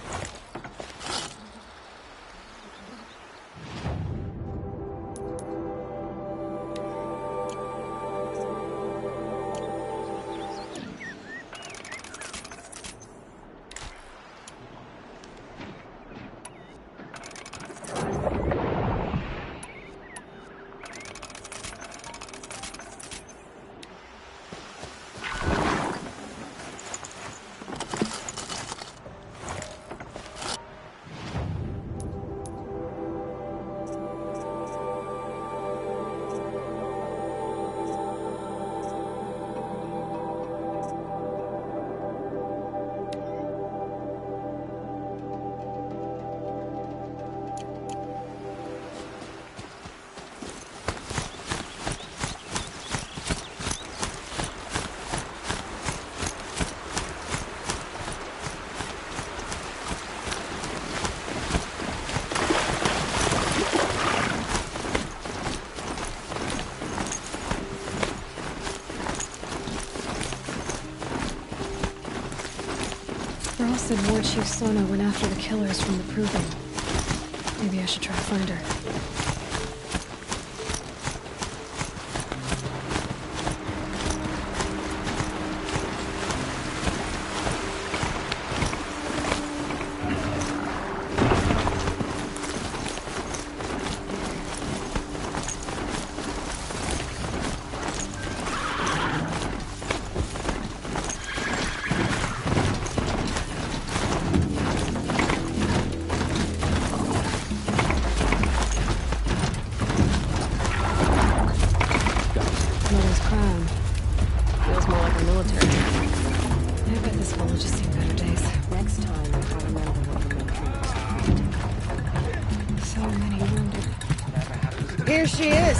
Earl said War Chief Sona went after the killers from the Proving. Maybe I should try to find her. Here she is.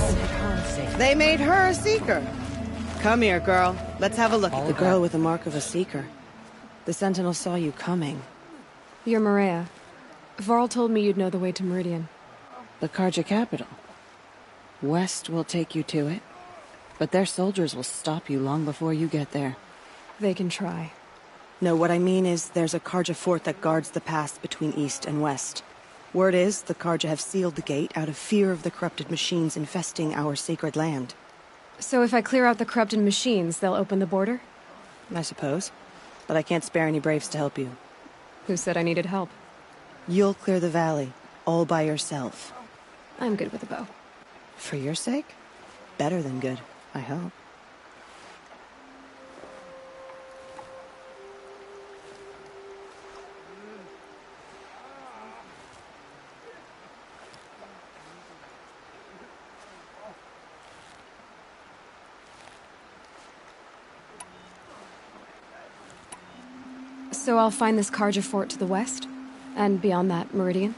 They made her a Seeker. Come here, girl. Let's have a look at the girl with the mark of a Seeker. The Sentinel saw you coming. You're Maria. Varl told me you'd know the way to Meridian. The Karja capital. West will take you to it, but their soldiers will stop you long before you get there. They can try. No, what I mean is there's a Karja fort that guards the pass between East and West. Word is, the Karja have sealed the gate out of fear of the corrupted machines infesting our sacred land. So if I clear out the corrupted machines, they'll open the border? I suppose. But I can't spare any braves to help you. Who said I needed help? You'll clear the valley, all by yourself. I'm good with a bow. For your sake? Better than good, I hope. So I'll find this Karja fort to the west? And beyond that, Meridian?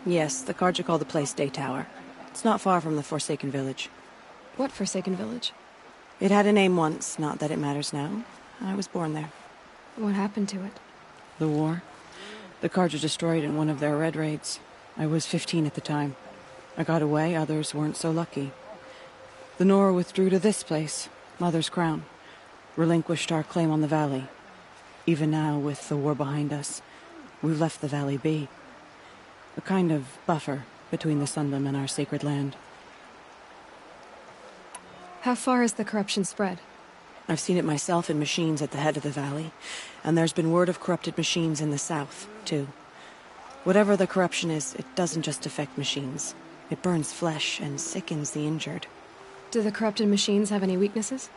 Yes, the Karja call the place Day Tower. It's not far from the Forsaken Village. What Forsaken Village? It had a name once, not that it matters now. I was born there. What happened to it? The war. The Karja destroyed in one of their red raids. I was 15 at the time. I got away, others weren't so lucky. The Nora withdrew to this place, Mother's Crown. Relinquished our claim on the valley. Even now, with the war behind us, we've left the valley be. A kind of buffer between the Sundom and our sacred land. How far has the corruption spread? I've seen it myself in machines at the head of the valley, and there's been word of corrupted machines in the south, too. Whatever the corruption is, it doesn't just affect machines. It burns flesh and sickens the injured. Do the corrupted machines have any weaknesses?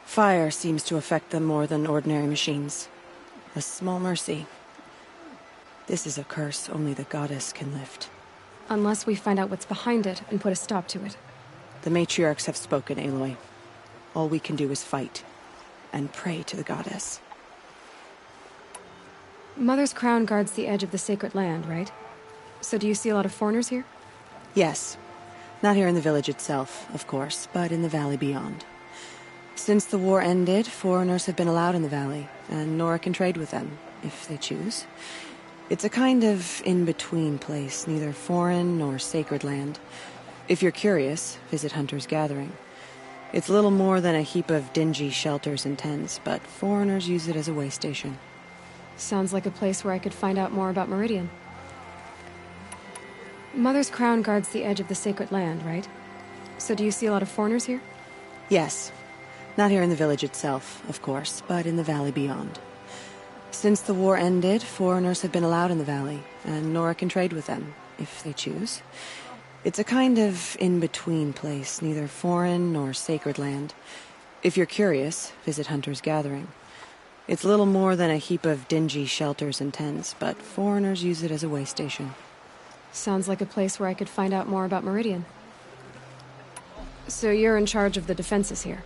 Fire seems to affect them more than ordinary machines. A small mercy. This is a curse only the goddess can lift. Unless we find out what's behind it and put a stop to it. The matriarchs have spoken, Aloy. All we can do is fight. And pray to the goddess. Mother's crown guards the edge of the sacred land, right? So do you see a lot of foreigners here? Yes. Not here in the village itself, of course, but in the valley beyond. Since the war ended, foreigners have been allowed in the valley, and Nora can trade with them, if they choose. It's a kind of in-between place, neither foreign nor sacred land. If you're curious, visit Hunter's Gathering. It's little more than a heap of dingy shelters and tents, but foreigners use it as a way station. Sounds like a place where I could find out more about Meridian. Mother's crown guards the edge of the sacred land, right? So do you see a lot of foreigners here? Yes. Not here in the village itself, of course, but in the valley beyond. Since the war ended, foreigners have been allowed in the valley, and Nora can trade with them, if they choose. It's a kind of in-between place, neither foreign nor sacred land. If you're curious, visit Hunter's Gathering. It's little more than a heap of dingy shelters and tents, but foreigners use it as a way station. Sounds like a place where I could find out more about Meridian. So you're in charge of the defenses here?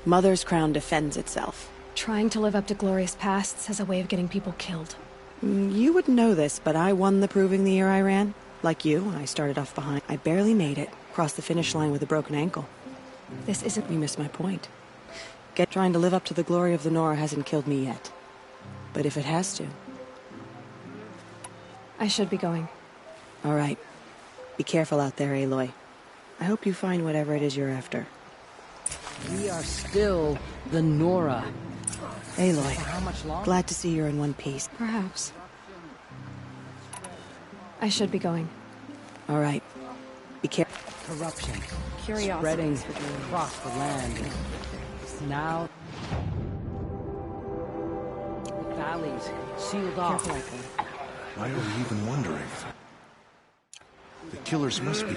Mother's Crown defends itself. Trying to live up to glorious pasts has a way of getting people killed. You wouldn't know this, but I won the proving the year I ran. Like you, I started off behind. I barely made it. Crossed the finish line with a broken ankle. This isn't... You missed my point. Trying to live up to the glory of the Nora hasn't killed me yet. But if it has to... I should be going. All right. Be careful out there, Aloy. I hope you find whatever it is you're after. We are still the Nora. Aloy, For how much longer? Glad to see you're in one piece. Perhaps. I should be going. All right. Be careful. Corruption. Curiosity. Spreading across the land. Now... Valleys sealed off. Why are we even wondering? The killers must be...